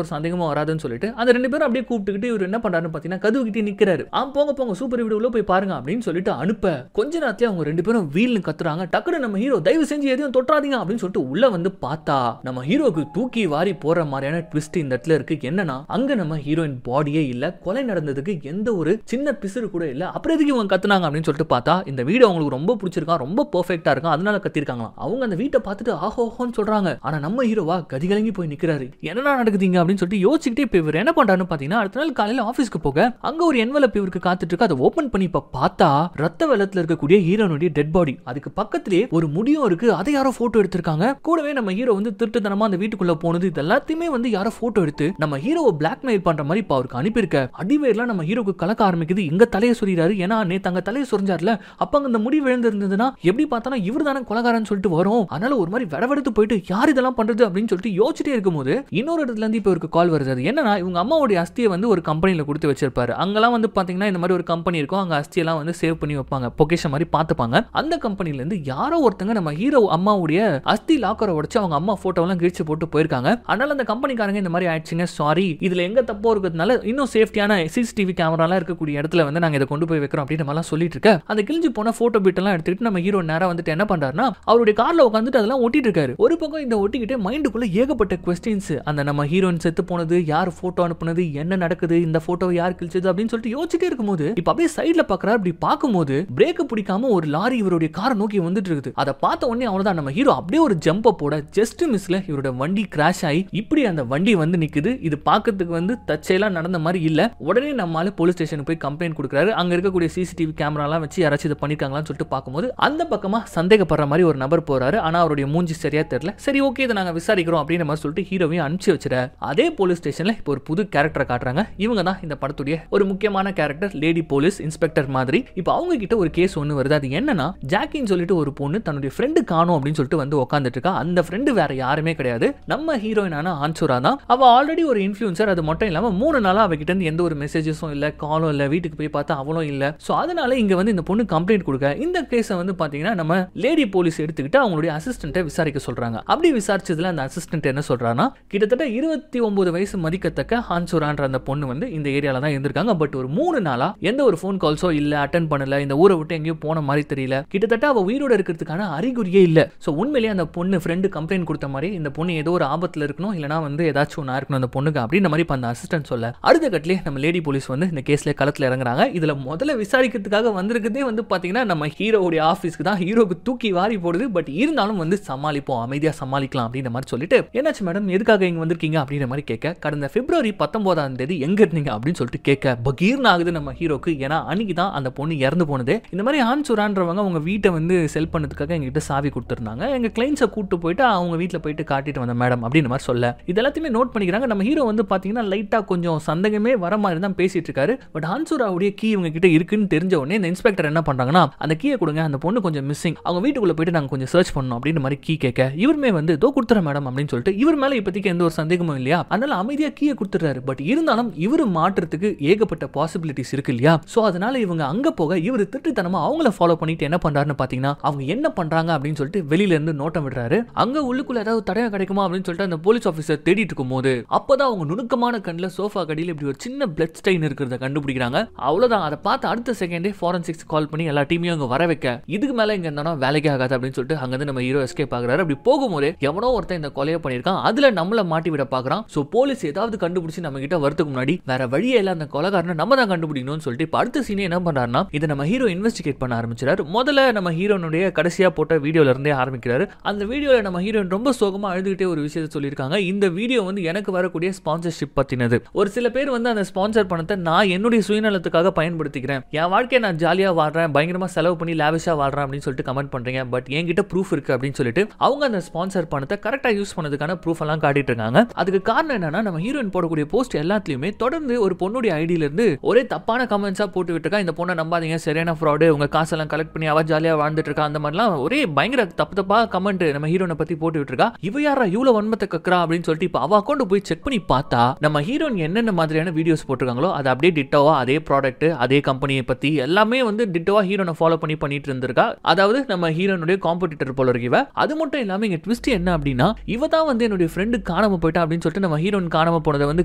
ஒரு சந்தேகமும் வராதுன்னு சொல்லிட்டு அந்த 2 பேரும் அப்படியே கூப்பிட்டுக்கிட்டு இவர் என்ன பண்றாருன்னு பாத்தீங்கன்னா கதவு கிட்ட நிக்கிறாரு. போங்க சூப்பர் வீடு உள்ள போய் பாருங்க அப்படின்னு சொல்லிட்டு அனுப்ப கொஞ்ச நேரத்துல அவங்க 2 பேரும் வீல்னு கத்துறாங்க. டக்குன்னு நம்ம ஹீரோ தயவு செஞ்சு எதையும் தொட்டாதீங்க அப்படின்னு சொல்லிட்டு உள்ள வந்து பார்த்தா நம்ம ஹீரோக்கு தூக்கி வாரி போற மாதிரியான ட்விஸ்ட் இந்த இடத்துல இருக்கு. என்னன்னா அங்க நம்ம ஹீரோயின் பாடியே இல்ல, கொலை நடந்ததுக்கு எந்த ஒரு சின்ன பிசுறு கூட இல்ல. அப்புறம் எதுக்கு இவங்க கத்துனாங்க அப்படின்னு சொல்லிட்டு பார்த்தா இந்த வீடு அவங்களுக்கு ரொம்ப பிடிச்சிருக்கா, ரொம்ப பெர்ஃபெக்ட்டா இருக்கும், அதனால கத்திருக்காங்களாம். அவங்க அந்த வீட்டை பார்த்துட்டு ஆஹோஹோன்னு சொல்றாங்க. ஆனா நம்ம ஹீரோவா கதிகலங்கி போய் நிக்கிறாரு. என்னடா நடக்குதுங்க அப்படின்னு சொல்லிட்டு யோசிச்சுக்கிட்டே இப்ப இவர் என்ன பண்றாருன்னு பாத்தீங்கன்னா அடுத்த நாள் காலையில ஆபீஸ்க்கு போக அங்க ஒரு என்வலப் இவருக்கு காத்துட்டு இருக்கு. அதை ஓபன் பண்ணி இப்ப பார்த்தா ரத்த வெள்ளத்துல இருக்கக்கூடிய ஹீரோனுடைய டெட் பாடி, அதுக்கு பக்கத்திலே ஒரு முடியும் இருக்கு. அதை யாரோ போட்டோ எடுத்திருக்காங்க. கூடவே நம்ம ஹீரோ வந்து திருட்டுத்தனமா அந்த வீட்டுக்குள்ள போனது இது எல்லாத்தையுமே வந்து யாரோ போட்டோ எடுத்து நம்ம ஹீரோவை பிளாக்மெயில் பண்ற மாதிரி இப்ப அவருக்கு அனுப்பியிருக்க. அடிவேர்லாம் நம்ம ஹீரோக்கு கலக்க ஆரம்பிக்குது. இங்க தலையை சொறிறாரு. ஏன்னா நேத்து அங்க தலையை சொரிஞ்சார்ல, அப்ப அங்க அந்த முடி விழுந்திருந்ததுன்னா எப்படி பார்த்தாலும் இவர் தானே கொலைகாரன்னு சொல்லிட்டு வரும். அதனால ஒரு மாதிரி வெடவெடுத்து போயிட்டு யார் இதெல்லாம் பண்றது அப்படின்னு சொல்லிட்டு யோசிச்சுட்டே இருக்கும்போது இன்னொரு இடத்துல இருந்து இப்ப இவருக்கு கால் வருது. என்னன்னா இவங்க அம்மாவுடைய அஸ்தியை வந்து ஒரு கம்பெனில கொடுத்து வச்சிருப்பாரு. அங்கெல்லாம் வந்து பாத்தீங்கன்னா இந்த மாதிரி ஒரு கம்பெனி இருக்கும். அங்க அஸ்தியெல்லாம் வந்து சேவ் பண்ணி வைப்பாங்க, பொக்கேஷன் மாதிரி பார்த்துப்பாங்க. அந்த கம்பெனில இருந்து யாரோ ஒருத்தங்க நம்ம ஹீரோ அம்மாவுடைய அஸ்தி லாக்கரை உடைச்சு அவங்க அம்மா போட்டோ எல்லாம் கிழிச்சு போட்டு போயிருக்காங்க. அதனால அந்த கம்பெனிக்காரங்க இந்த மாதிரி ஆயிடுச்சுங்க, சாரி, இதுல எங்க தப்போ இருக்கிறதுனால இன்னும் சேஃப்டியான சிசிடிவி கேமராலாம் இருக்கக்கூடிய இடத்துல வந்து நாங்க இதை கொண்டு போய் வைக்கிறோம் அப்படின்னு நம்ம எல்லாம் சொல்லிட்டு இருக்க அந்த கிழிஞ்சு போன போட்டோ பீட் எல்லாம் எடுத்துக்கிட்டு நம்ம ஹீரோ நேரா வந்துட்டு என்ன பண்றாருன்னா அவருடைய கார்ல உட்காந்துட்டு அதெல்லாம் ஒட்டிட்டு இருக்காரு. ஒரு பக்கம் இந்த ஒட்டிக்கிட்டே மைண்டுக்குள்ள ஏகப்பட்ட கொஸ்டின்ஸ், அந்த நம்ம ஹீரோயின் செத்து போனது, யார் போட்டோ அனுப்புனது, என்ன நடக்குது, இந்த போட்டோவை யார் கிழிச்சது அப்படின்னு சொல்லிட்டு யோசிச்சுட்டே இருக்கும்போது இப்ப அப்படியே சைடுல பாக்குறாரு. அப்படி பார்க்கும்போது பிரேக் பிடிக்காம ஒரு லாரி இவருடைய காரை நோக்கி வந்துட்டு இருக்குது. அதை பார்த்த உடனே அவ்வளவுதான், நம்ம ஹீரோ அப்படியே ஒரு ஜம்ப போட ஜஸ்ட் மிஸ்ல இவரோட வண்டி கிராஷ் ஆகி இப்படி அந்த வண்டி வந்து நிக்குது. இது பார்க்கிறதுக்கு வந்து தற்செயலா நடந்த மாதிரி இல்ல. உடனே நம்மால போலீஸ் ஸ்டேஷனுக்கு போய் கம்ப்ளைண்ட் கொடுக்குறாரு. அங்க இருக்கக்கூடிய சிசிடிவி கேமரா எல்லாம் வச்சு யாராச்சும் இதை பண்ணிருக்காங்களான்னு சொல்லிட்டு பார்க்கும்போது அந்த பக்கமா சந்தேகப்படுற மாதிரி ஒரு நபர் போறாரு. ஆனா அவருடைய மூஞ்சி சரியா தெரியல. சரி ஓகே, இதை நாங்க விசாரிக்கிறோம் அப்படின்ற மாதிரி சொல்லிட்டு ஹீரோவையும் அனுப்பிச்சு வச்சுற. அதே போலீஸ் ஸ்டேஷன்ல இப்போ ஒரு புது கேரக்டரை காட்டுறாங்க. இவங்க தான் இந்த படத்துடைய ஒரு முக்கியமான கேரக்டர், லேடி போலீஸ் இன்ஸ்பெக்டர் மாதிரி. இப்போ அவங்க கிட்ட ஒரு கேஸ் ஒன்று வருது. அது என்னன்னா, ஜாக்கின்னு சொல்லிட்டு ஒரு பொண்ணு தன்னுடைய ஃப்ரெண்டு காணோம் அப்படின்னு சொல்லிட்டு வந்து உட்காந்துட்டு இருக்கா. அந்த ஃப்ரெண்டு வேற யாருமே கிடையாது, நம்ம ஹீரோயினான ஆன்சூரா தான். அவ ஆல்ரெடி ஒரு இன்ஃப்ளூயன்சர். அது மட்டும் இல்லாம 3 நாளா அவகிட்ட இருந்து எந்த ஒரு மெசேஜஸும் இல்ல, காலும் இல்ல, வீட்டுக்கு போய் பார்த்தா அவளும் இல்ல. சோ அதனால இங்க வந்து இந்த பொண்ணு கம்ப்ளைண்ட் கொடுக்க இந்த கேஸை வந்து பாத்தீங்கன்னா நம்ம லேடி போலீஸ் எடுத்துக்கிட்டு அவங்களுடைய அசிஸ்டன்ட்டை விசாரிக்க சொல்றாங்க. அப்படி விசாரிச்சதுல அந்த அசிஸ்டன்ட் என்ன சொல்றானா, கிட்டத்தட்ட 29 வயசு மதிக்கத்தக்க ஆன்சூரான்ற அந்த பொண்ணு வந்து இந்த ஏரியால தான் இருந்திருக்காங்க. பட் ஒரு 3 நாளா எந்த ஒரு ஃபோன் கால்ஸோ இல்ல, அட்டென்ட் பண்ணல, இந்த ஊரை விட்டு எங்கேயோ போன மாதிரி தெரியல, கிட்டத்தட்ட அவ உயிரோட இருக்கிறதுக்கான அறிகுறியே இல்ல. சோ உண்மையிலேயே அந்த பொண்ணு ஃப்ரெண்டு கம்ப்ளைண்ட் கொடுத்த மாதிரி இந்த பொண்ணு ஏதோ ஒரு ஆபத்துல இருக்கணும், இல்லனா வந்து ஏதாச்சும் ஒண்ணா இருக்கணும் அந்த பொண்ணுக்கு அப்படின்ற மாதிரி அந்த அசிஸ்டன்ட் சொல்ல, அடுத்த கட்டலே நம்ம லேடி போலீஸ் வந்து இந்த கேஸ்ல களத்துல இறங்குறாங்க. இதுல முதல்ல விசாரிக்கிறதுக்காக வந்திருக்கிறதே வந்து பாத்தீங்கன்னா நம்ம ஹீரோவுடைய ஆபீஸ்க்கு தான். ஹீரோக்கு தூக்கி வாரி போடுது. பட் இருந்தாலும் வந்து சமாளிப்போம், அமைதியா சமாளிக்கலாம் அப்படின்ற மாதிரி சொல்லிட்டு, என்னாச்சு மேடம், எதுக்காக இங்க வந்திருக்கீங்க அப்படின்ற மாதிரி கேட்க, கடந்த பிப்ரவரி 19ஆம் தேதி எங்க இருந்தீங்க அப்படின்னு சொல்லிட்டு கேட்க பகீர்னு ஆகுது நம்ம ஹீரோக்கு. ஏன்னா அன்னைக்கு தான் அந்த பொண்ணு இறந்து போனது. இந்த மாதிரி ஆன்சூரான்றவங்க அவங்க வீட்டை வந்து செல் பண்ணதுக்காக எங்ககிட்ட சாவி கொடுத்துருந்தாங்க. எங்க கிளைண்ட்ஸை கூட்டு போயிட்டு அவங்க வீட்டில் போயிட்டு காட்டிட்டு வந்த மேடம் அப்படின்னு மாதிரி சொல்ல, இது எல்லாத்தையுமே நோட் பண்ணிக்கிறாங்க. நம்ம ஹீரோ வந்து பாத்தீங்கன்னா லைட்டா கொஞ்சம் சந்தேகமே வர மாதிரி தான் பேசிட்டு இருக்காரு. பட் ஆன்சூராவுடைய கீ இவங்க கிட்ட இருக்குன்னு தெரிஞ்ச உடனே இந்த இன்ஸ்பெக்டர் என்ன பண்றாங்கன்னா, அந்த கீயை கொடுங்க, அந்த பொண்ணு கொஞ்சம் மிஸ்ஸிங், அவங்க வீட்டுக்குள்ள போயிட்டு நாங்க கொஞ்சம் சர்ச் பண்ணணும் அப்படின்னு மாதிரி கீ கேட்க, இவருமே வந்து தோ கொடுத்துற மேடம் அப்படின்னு சொல்லிட்டு, இவர் மேல இப்போதைக்கு எந்த ஒரு சந்தேகமும் இல்லையா, அதனால அமைதியா கீயை கொடுத்துறாரு. பட் இருந்தாலும் இவரு மாற்றுறதுக்கு ஏகப்பட்ட பாசிபிலிட்டிஸ் இருக்கு இல்லையா. சோ அதனால இவங்க அங்க போக இவர் திட்டுத்தனமா அவங்கள ஃபாலோ பண்ணிட்டு என்ன பண்றாருன்னு பாத்தீங்கன்னா, அவங்க என்ன பண்றாங்க அப்படின்னு சொல்லிட்டு வெளியில இருந்து நோட்டம் விடுறாரு. அங்க உள்ளுக்குள்ள ஏதாவது தடையா கிடைக்குமா அப்படின்னு சொல்லிட்டு அந்த போலீஸ் ஆபீசர் தேடிட்டு இருக்கும் போது அப்பதான் அவங்க நுணுக்கமான கண்ணுல சோஃபா கடியில இப்படி ஒரு சின்ன பிளட் ஸ்டெயின் இருக்கிறத கண்டுபிடிக்கிறாங்க. அவ்வளவுதான், அதை பார்த்து அடுத்த செகண்டே ஃபாரன்சிக்ஸ் கால் பண்ணி எல்லா டீமையும் அங்க வர வைக்க, இதுக்கு மேல இங்க இருந்தா வேலைக்கே ஆகாது அப்படின்னு சொல்லிட்டு அங்க இருந்து நம்ம ஹீரோ எஸ்கேப் ஆகுறாரு. அப்படி போகும்போது எவனோ ஒருத்தன் இந்த கொலையை பண்ணிருக்கான், அதுல நம்மள மாட்டி விட பாக்குறான். சோ போலீஸ் ஏதாவது கண்டுபிடிச்சு நம்ம கிட்ட வரதுக்கு முன்னாடி வேற வழியே இல்ல, அந்த கொலைகாரனை நம்ம தான் கண்டுபிடிக்கணும்னு சொல்லிட்டு இப்ப அடுத்த சீனே என்ன பண்றாருன்னா, இதை நம்ம ஹீரோ இன்வெஸ்டிகேட் பண்ண ஆரம்பிச்சாரு. முதல்ல நம்ம ஹீரோனுடைய கடைசியா போட்ட வீடியோல இருந்தே ஆரம்பிக்கிறாரு. அந்த வீடியோல நம்ம ஹீரோயின் ரொம்ப சோகமா அழுதுகிட்டே ஒரு விஷயத்தை சொல்லியிருக்காங்க. இந்த வீடியோ வந்து எனக்கு வரக்கூடிய ஸ்பான்சர்ஷிப் பத்தினது. ஒரு சில பேர் வந்து அந்த ஸ்பான்சர் பணத்தை நான் என்னுடைய சுயநலத்துக்காக பயன்படுத்திக்கிறேன், என் வாழ்க்கையை நான் ஜாலியா வாழ்றேன், பயங்கரமா செலவு பண்ணி லாவிஷா வாழ்றேன் அப்படின்னு சொல்லிட்டு கமெண்ட் பண்றீங்க. பட் என்கிட்ட ப்ரூஃப் இருக்கு அப்படின்னு சொல்லிட்டு அவங்க அந்த ஸ்பான்சர் பணத்தை கரெக்டா யூஸ் பண்ணதுக்கான ப்ரூஃப் எல்லாம் காட்டிட்டு இருக்காங்க. அதுக்கு காரணம் என்னன்னா, நம்ம ஹீரோயின் போடக்கூடிய போஸ்ட் எல்லாத்துலயுமே தொடர்ந்து ஒரு பொண்ணுடைய ஐடியில இருந்து ஒரே தப்பான கமெண்ட்ஸா போட்டு விட்டுருக்கா. இந்த பொண்ணை நம்பாதீங்க, சரியான ஃப்ராடு, உங்க காசெல்லாம் கலெக்ட் பண்ணி அவ ஜாலியா வாழ்ந்துட்டு இருக்கா, அந்த மாதிரிலாம் ஒரே பயங்கர தப்பா கமெண்ட் நம்ம ஹீரோனை பத்தி போட்டு விட்டுருக்கா. இவ யாரா இவ்வளவு வன்மத்தை கக்குறா அப்படின்னு சொல்லிட்டு இப்ப அவ அக்கௌண்ட் போய் செக் பண்ணி பார்த்தா நம்ம ஹீரோயின் என்னென்ன மாதிரியான வீடியோஸ் போட்டிருக்காங்களோ அது அப்படியே டிட்டோவா அதே ப்ராடக்ட் அதே கம்பெனியை பத்தி எல்லாமே வந்து டிட்டோவா ஹீரோனை ஃபாலோ பண்ணிட்டு இருந்திருக்கா. அதாவது நம்ம ஹீரோனுடைய காம்படிட்டர் போல இருக்கு இவ. அது மட்டும் இல்லாம இங்க ட்விஸ்ட் என்ன அப்படின்னா, இவ தான் வந்து என்னுடைய ஃப்ரெண்டு காணாம போயிட்டா அப்படின்னு சொல்லிட்டு நம்ம ஹீரோயின் காணாம போனதை வந்து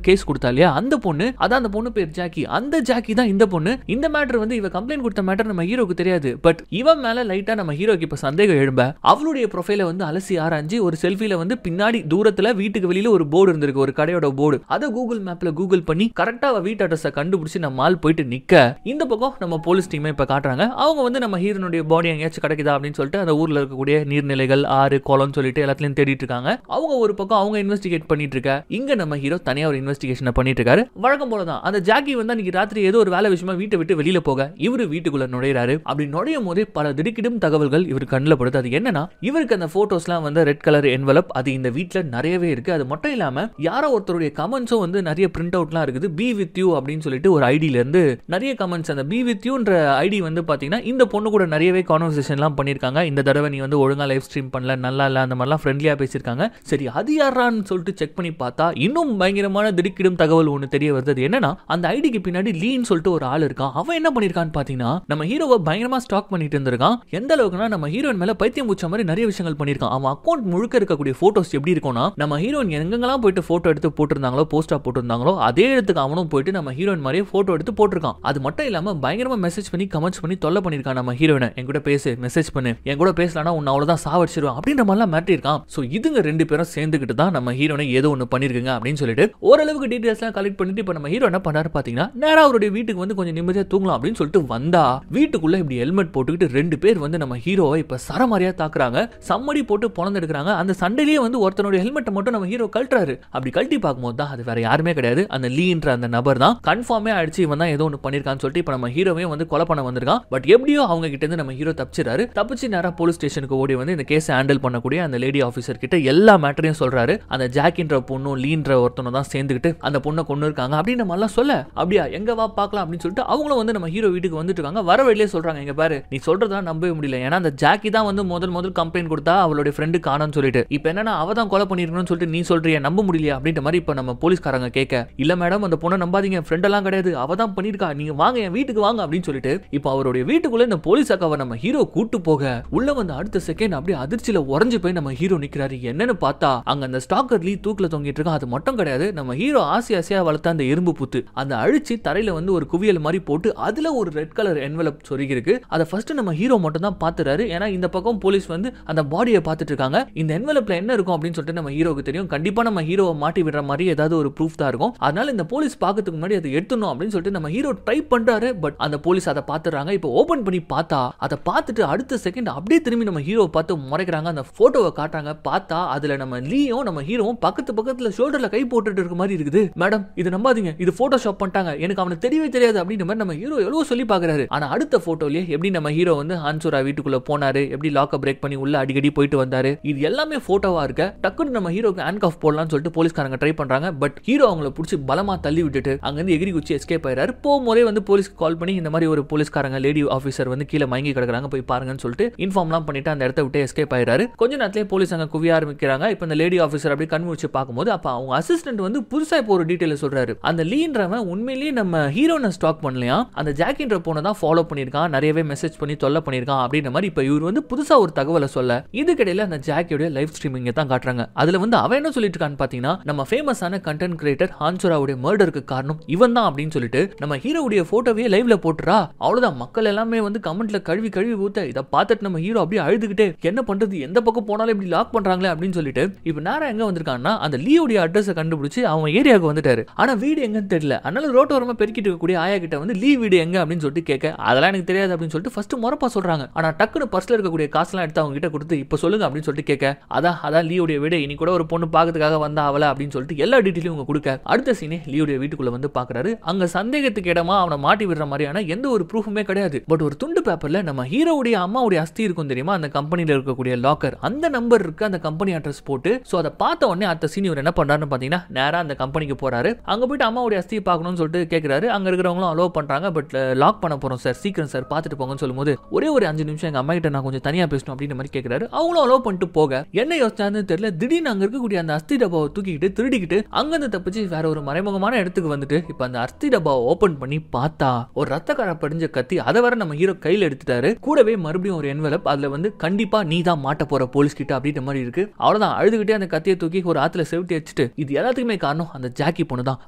கேஸ் கொடுத்தா இல்லையா, அந்த பொண்ணு, அதான் அந்த பொண்ணு பேர் ஜாக்கி, அந்த ஜாக்கி தான் இந்த பொண்ணு. இந்த மேட்டர் வந்து இவ கம்ப்ளைண்ட் கொடுத்த மேட்டர் நம்ம ஹீரோக்கு தெரியாது. பட் இவன் மேல லைட்டா நம்ம ஹீரோக்கு இப்ப சந்தேகம் எழும்ப அவளுடைய ப்ரொஃபைலை வந்து அலசி ஆராய்ஞ்சு ஒரு செல்ஃபில வந்து பின்னாடி தூரத்துல வீட்டுக்கு வெளியில ஒரு போர்டு இருந்திருக்கு, ஒரு கடையோட போர்டு. அதை கூகுள் மேப்ல கூகுள் பண்ணி கரெக்டா வீட்டு அட்ரஸை கண்டுபிடிச்சு நம்ம ஆள் போயிட்டு நிக்க, இந்த பக்கம் நம்ம போலீஸ் டீமை இப்ப காட்டுறாங்க. அவங்க வந்து நம்ம ஹீரோனுடைய பாடி எங்கேயாச்சும் கிடைக்குதா அப்படின்னு சொல்லிட்டு அந்த ஊர்ல இருக்கக்கூடிய நீர்நிலைகள், ஆறு, குளம் சொல்லிட்டு எல்லாத்தையும் தேடிட்டு இருக்காங்க. அவங்க ஒரு பக்கம் அவங்க இன்வெஸ்டிகேட் பண்ணிட்டு இருக்க, இங்க நம்ம ஹீரோ தனியா ஒரு இன்வெஸ்டிகேஷன் பண்ணிட்டு இருக்காரு. வழக்கம் போலதான் அந்த ஜாக்கி வந்து அன்னைக்கு ராத்திரி ஏதோ ஒரு வேலை விஷயமா வீட்டை விட்டு வெளியில போக இவரு வீட்டுக்குள்ள நுழையிறாரு. அப்படி நுழையும் போதே பல திடுக்கிடும் தகவல்கள் இவர் கண்ணில் படுது. அது என்னன்னா, இவருக்கு அந்த போட்டோஸ்லாம் வந்து ரெட் கலர் என்வலப், அது இந்த வீட்டுல நிறையவே இருக்கு. அது மட்டும் இல்லாம யாரோ ஒருத்தருடைய கமெண்ட்ஸும் வந்து நிறைய பிரிண்ட் அவுட்லாம் இருக்குது. பி வித் யூ அப்படின்னு சொல்லிட்டு ஒரு ஐடியில இருந்து நிறைய கமெண்ட்ஸ். அந்த பி வித் யூன்ற ஐடி வந்து பாத்தீங்கன்னா இந்த பொண்ணு கூட நிறையவே கான்வர்சேஷன்லாம் பண்ணிருக்காங்க. இந்த தடவை நீ வந்து ஒழுங்கா லைவ் ஸ்ட்ரீம் பண்ணல, நல்லா இல்ல, அந்த மாதிரிலாம் ஃப்ரெண்ட்லியா பேசியிருக்காங்க. சரி அது யாரான்னு சொல்லிட்டு செக் பண்ணி பார்த்தா இன்னும் பயங்கரமான திடுக்கிடும் தகவல் ஒன்று தெரிய வருது. அது என்னன்னா, அந்த ஐடிக்கு பின்னாடி லீன்னு சொல்லிட்டு ஒரு ஆள் இருக்கான். அவன் என்ன பண்ணிருக்கான்னு பாத்தீங்கன்னா, நம்ம ஹீரோவை பயங்கரமா ஸ்டாக் பண்ணிட்டு இருந்திருக்கான். எந்த அளவுக்குனா, நம்ம ஹீரோயின் மேல பைத்தியம் பூச்ச மாதிரி நிறைய விஷயங்கள் பண்ணிருக்கான். அவன் அக்கௌண்ட் முழுக்க இருக்கக்கூடிய போட்டோஸ் எப்படி இருக்கும்னா, நம்ம ஹீரோயின் எங்கெங்கெல்லாம் போயிட்டு போட்டோ எடுத்து போட்டிருந்தாங்களோ, போஸ்டா போட்டிருந்தாங்களோ அதே இடத்துக்கு அவனும் போயிட்டு நம்ம ஹீரோயின் மாதிரியே போட்டோ எடுத்து போட்டிருக்கான். அது மட்டும் இல்லாம பயங்கரமா மெசேஜ் பண்ணி கமெண்ட்ஸ் பண்ணி தொல்லை பண்ணிருக்கான் நம்ம ஹீரோயினை. என் கூட பேசு, மெசேஜ் பண்ணு, என் கூட பேசலனா உன்னை அவ்வளவுதான் சாவடிச்சிருவான் அப்படின்ற மாதிரிலாம் மிரட்டிருக்கான். சோ இதுங்க ரெண்டு பேரும் சேர்ந்துக்கிட்டு தான் நம்ம ஹீரோனை ஏதோ ஒன்று பண்ணிருக்குங்க அப்படின்னு சொல்லிட்டு ஓரளவுக்கு டீடைல்ஸ்லாம் கலெக்ட் பண்ணிட்டு இப்ப நம்ம ஹீரோ என்ன பண்ணாரு பாத்தீங்கன்னா நேரா அவருடைய வீட்டுக்கு வந்து கொஞ்சம் நிம்மதியா தூங்கலாம் அப்படின்னு சொல்லிட்டு வந்தா வீட்டுக்குள்ள இப்படி ஹெல்மெட் போட்டுக்கிட்டு ரெண்டு பேர் வந்து நம்ம ஹீரோவை இப்ப சரமாரியா தாக்குறாங்க. சம்மடி போட்டு பொழந்து எடுக்கிறாங்க. அந்த சண்டையிலேயே வந்து ஒருத்தனுடைய ஹெல்மெட்டை மட்டும் நம்ம ஹீரோ கழட்டுறாரு. அப்படி கழட்டி பார்க்கும்போது தான் அது வேற யாருமே கிடையாது, அந்த லீன்ற அந்த நபர் தான். கன்ஃபார்மே ஆயிடுச்சு இவன் தான் ஏதோ ஒன்று பண்ணிருக்கான்னு சொல்லிட்டு இப்ப நம்ம ஹீரோவையும் வந்து கொலை பண்ண வந்திருக்கான். பட் எப்படியோ அவங்க கிட்ட இருந்து நம்ம ஹீரோ தப்பிச்சிராரு. தப்பிச்சு நேரா போலீஸ் ஸ்டேஷனுக்கு ஓடி வந்து இந்த கேஸை ஹேண்டில் பண்ணக்கூடிய அந்த லேடி ஆஃபீஸர் கிட்ட எல்லா மேட்டரையும் சொல்றாரு. அந்த ஜாக்கின்ற பொண்ணும் லீன்ற ஒருத்தனும் தான் சேர்ந்துக்கிட்டு அந்த பொண்ணை கொண்டு இருக்காங்க அப்படின்ற மாதிரிலாம் சொல்ல, அப்படியா எங்க வா பார்க்கலாம் அப்படின்னு சொல்லிட்டு அவங்களும் வந்து நம்ம ஹீரோ வீட்டுக்கு வந்துட்டு இருக்காங்க. வர வழியிலே சொல்றாங்க, எங்க பாரு நீ சொல்றதெல்லாம் நம்பவே முடியல, ஏன்னா அந்த ஜாக்கி தான் வந்து முதல் கம்ப்ளைண்ட் கொடுத்தா அவளுடைய ஃப்ரெண்டு காணோம்னு சொல்லிட்டு, இப்போ என்னன்னா அவ தான் கொலை பண்ணிருக்கணும்னு சொல்லிட்டு நீ சொல்றியா, நம்ப முடியலையா அப்படின்ற மாதிரி இப்ப நம்ம போலீஸ்காரங்க கேட்க, இல்ல மேடம் அந்த பொண்ணை நம்பாதீங்க, ஃப்ரெண்ட் எல்லாம் கிடையாது, அவ தான் பண்ணிருக்கா, நீங்க வாங்க என் வீட்டுக்கு வாங்க அப்படின்னு சொல்லிட்டு இப்போ அவருடைய வீட்டுக்குள்ள இந்த போலீஸ் அக்காவை நம்ம ஹீரோ கூட்டு போக உள்ள வந்து அடுத்த செகண்ட் அப்படியே அதிர்ச்சியில உறைஞ்சு போய் நம்ம ஹீரோ நிக்கிறாரு. என்னன்னு பார்த்தா அங்க அந்த ஸ்டாக்கர் லீ தூக்கில தொங்கிட்டு இருக்கான். அது மட்டும் கிடையாது, நம்ம ஹீரோ ஆசையா வளர்த்த அந்த எறும்பு புத்து அந்த அழிச்சு தரையில வந்து ஒரு குவியல் மாதிரி போட்டு அதுல ஒரு ரெட் கலர் என்வலப் சொருகி இருக்கு. அதை ஃபர்ஸ்ட் நம்ம ஹீரோ மட்டும் தான் பாத்துறாரு. ஏன்னா இந்த பக்கம் போலீஸ் வந்து அந்த பாடியை பார்த்துட்டு இருக்காங்க. இந்த என்வலப்ல என்ன இருக்கும் அப்படின்னு சொல்லிட்டு நம்ம ஹீரோக்கு தெரியும். கண்டிப்பா நம்ம ஹீரோவை மாட்டி விடுற மாதிரி ஏதாவது ஒரு ப்ரூஃப் தான் இருக்கும். அதனால இந்த போலீஸ் பார்க்கறதுக்கு முன்னாடி அதை எடுத்துணும் அப்படின்னு சொல்லிட்டு நம்ம ஹீரோ ட்ரை பண்றாரு. பட் அந்த போலீஸ் அதை பாத்துறாங்க. இப்போ ஓபன் பண்ணி பார்த்தா அதை பார்த்துட்டு அடுத்த செகண்ட் அப்படியே திரும்பி நம்ம ஹீரோவை பார்த்து முறைக்கிறாங்க. அந்த போட்டோவை காட்டுறாங்க. பார்த்தா அதுல நம்ம லீயும் நம்ம ஹீரோவும் பக்கத்துல ஷோல்டர்ல கை போட்டுட்டு இருக்க மாதிரி இருக்குது. மேடம் இது நம்பாதீங்க, இது போட்டோஷாப் பண்ணிட்டாங்க, எனக்கு அவனுக்கு தெரியவே தெரியாது அப்படின்ற மாதிரி நம்ம ஹீரோ எவ்வளவு சொல்லி பாக்குறாரு. ஆனா அடுத்த போட்டோலயே எப்படி நம்ம ஹீரோ வந்து ஹான்சோரா வீட்டுக்குள்ள போனாரு, எப்படி லாக்க பிரேக் பண்ணி உள்ள அடிக்கடி போயிட்டு வந்தாரு, இது எல்லாமே போட்டோவா இருக்க. டக்குன்னு நம்ம ஹீரோக்கு ஹேண்ட் ஆஃப் போடலாம்னு சொல்லிட்டு போலீஸ்காரங்க ட்ரை பண்றாங்க. பட் ஹீரோ அவங்கள பிடிச்சி பலமா தள்ளி விட்டுட்டு அங்க இருந்து எகிரி குச்சி எஸ்கேப் ஆயிராரு. போகும்போதே வந்து போலீஸ்க்கு கால் பண்ணி இந்த மாதிரி ஒரு போலீஸ்காரங்க லேடி ஆஃபீஸர் வந்து கீழே மயங்கி கிடக்குறாங்க, போய் பாருங்கன்னு சொல்லிட்டு இன்ஃபார்ம்லாம் பண்ணிட்டு அந்த இடத்த விட்டு எஸ்கேப் ஆயிராரு. கொஞ்ச நேரத்திலே போலீஸ் அங்க குவிய ஆரம்பிக்கிறாங்க. இப்போ இந்த லேடி ஆஃபீஸர் அப்படி கண் முழிச்சு பார்க்கும்போது அப்ப அவங்க அசிஸ்டன்ட் வந்து புதுசா இப்போ ஒரு டீடைல் சொல்றாரு. அந்த லீன்றவன் உண்மையிலேயே நம்ம ஹீரோனை ஸ்டாக் பண்ணலையா, அந்த ஜாக்கின்ற போனை தான் ஃபாலோ பண்ணிருக்கான், நிறையவே மெசேஜ் பண்ணி தொல்லை பண்ணிருக்கான் அப்படின்ற மாதிரி இப்போ இவர் வந்து புதுசா ஒரு தகவலை சொல்ல, இதுக்கிடையில அந்த ஜாக்கியோட லைவ் ஸ்ட்ரீமிங் தான் காட்டுறாங்க. அதுல வந்து அவன் என்ன சொல்லிட்டு இருக்கான்னு பாத்தீங்கன்னா, நம்ம ஃபேமஸான கண்டென்ட் கிரியேட்டர் ஹான்சோராவுடைய மர்டருக்கு காரணம் இவன் தான் அப்படின்னு சொல்லிட்டு நம்ம ஹீரோவுடைய போட்டோவே லைவ்ல போட்டுறா. அவ்வளவுதான், மக்கள் எல்லாமே வந்து கமெண்ட்ல கழுவி ஊத்த இதை பார்த்துட்டு நம்ம ஹீரோ அப்படியே அழுதுகிட்டே என்ன பண்றது, எந்த பக்கம் போனாலும் இப்படி லாக் பண்றாங்களே அப்படின்னு சொல்லிட்டு இப்போ நேரா எங்க வந்திருக்கான்னா அந்த லீயோடைய அட்ரஸ் கண்டுபிடிச்சு அவன் ஏரியாவுக்கு வந்துட்டாரு. ஆனா வீடு எங்கன்னு தெரியல. அதனால ரோட்டோரமா பெருக்கிட்டு இருக்கக்கூடிய ஆயா கிட்ட வந்து லீ வீடு எங்க அப்படின்னு சொல்லிட்டு கேட்க, அதெல்லாம் எனக்கு தெரியாது அப்படின்னு சொல்லிட்டு ஃபர்ஸ்ட் முறப்பா சொல்றாங்க. ஆனா டக்குனு பர்ஸ்ல இருக்கக்கூடிய காசுலாம் எடுத்து அவங்க கிட்ட கொடுத்து இப்ப சொல்லுங்க அப்படின்னு சொல்லிட்டு கேட்க, அதான் லீயோடைய வீடு, இனி கூட ஒரு பொண்ணு பாக்கிறதுக்காக வந்தா அவள அப்படின்னு சொல்லிட்டு எல்லா டீட்டெயிலும் அவங்க கொடுக்க, அடுத்த சீனே லீயோடைய வீட்டுக்குள்ள வந்து பாக்குறாரு. அங்க சந்தேகத்துக்கு இடமா அவனை மாட்டி விடுற மாதிரியான எந்த ஒரு ப்ரூஃபுமே கிடையாது. பட் ஒரு துண்டு பேப்பர்ல நம்ம ஹீரோவுடைய அம்மாவுடைய அஸ்தி இருக்கும் தெரியுமா, அந்த கம்பெனில இருக்கக்கூடிய லாக்கர், அந்த நம்பர் இருக்கு, அந்த கம்பெனி அட்ரஸ் போட்டு சோ அதை பார்த்த உடனே அடுத்த சீன் இவர் என்ன பண்றாருன்னு பாத்தீங்கன்னா நேரா அந்த கம்பெனிக்கு போறாரு. அங்க போயிட்டு அம்மாவுடைய அஸ்தியை பார்க்கணும்னு சொல்லிட்டு கேட்கிறாரு. அங்க இருக்கிறவங்களும் அலோவ் பண்றாங்க. பட் லாக் பண்ண போறோம் சார், சீக்கிரம் சார் பார்த்துட்டு போங்கன்னு சொல்லும்போது ஒரே ஒரு 5 நிமிஷம் எங்க அம்மா கிட்ட நான் கொஞ்சம் தனியா பேசணும் அப்படின்ற மாதிரி கேட்கிறாரு. அவங்களும் அலோவ் பண்ணிட்டு போக என்ன யோசிச்சான்னு தெரியல, திடீர்னு அங்க இருக்கக்கூடிய அந்த அஸ்தி டப்பாவை தூக்கிட்டு திருடிக்கிட்டு அங்கிருந்து தப்பிச்சு வேற ஒரு மறைமுகமான இடத்துக்கு வந்துட்டு இப்ப அந்த அஸ்தி டப்பாவை ஓபன் பண்ணி பார்த்தா ஒரு ரத்தக்கார படிஞ்ச கத்தி, அதை வர நம்ம ஹீரோ கையில எடுத்துட்டாரு. கூடவே மறுபடியும் ஒரு என்வலப், அதுல வந்து கண்டிப்பா நீ தான் மாட்ட போற போலீஸ் கிட்ட அப்படின்ற மாதிரி இருக்கு. அவ்வளவுதான், அழுதுகிட்டே அந்த கத்தியை தூக்கி ஒரு ஆத்துல செவிட்டி வச்சுட்டு இது எல்லாத்துக்குமே காரணம் அந்த ஜாக்கி பொண்ணு தான்,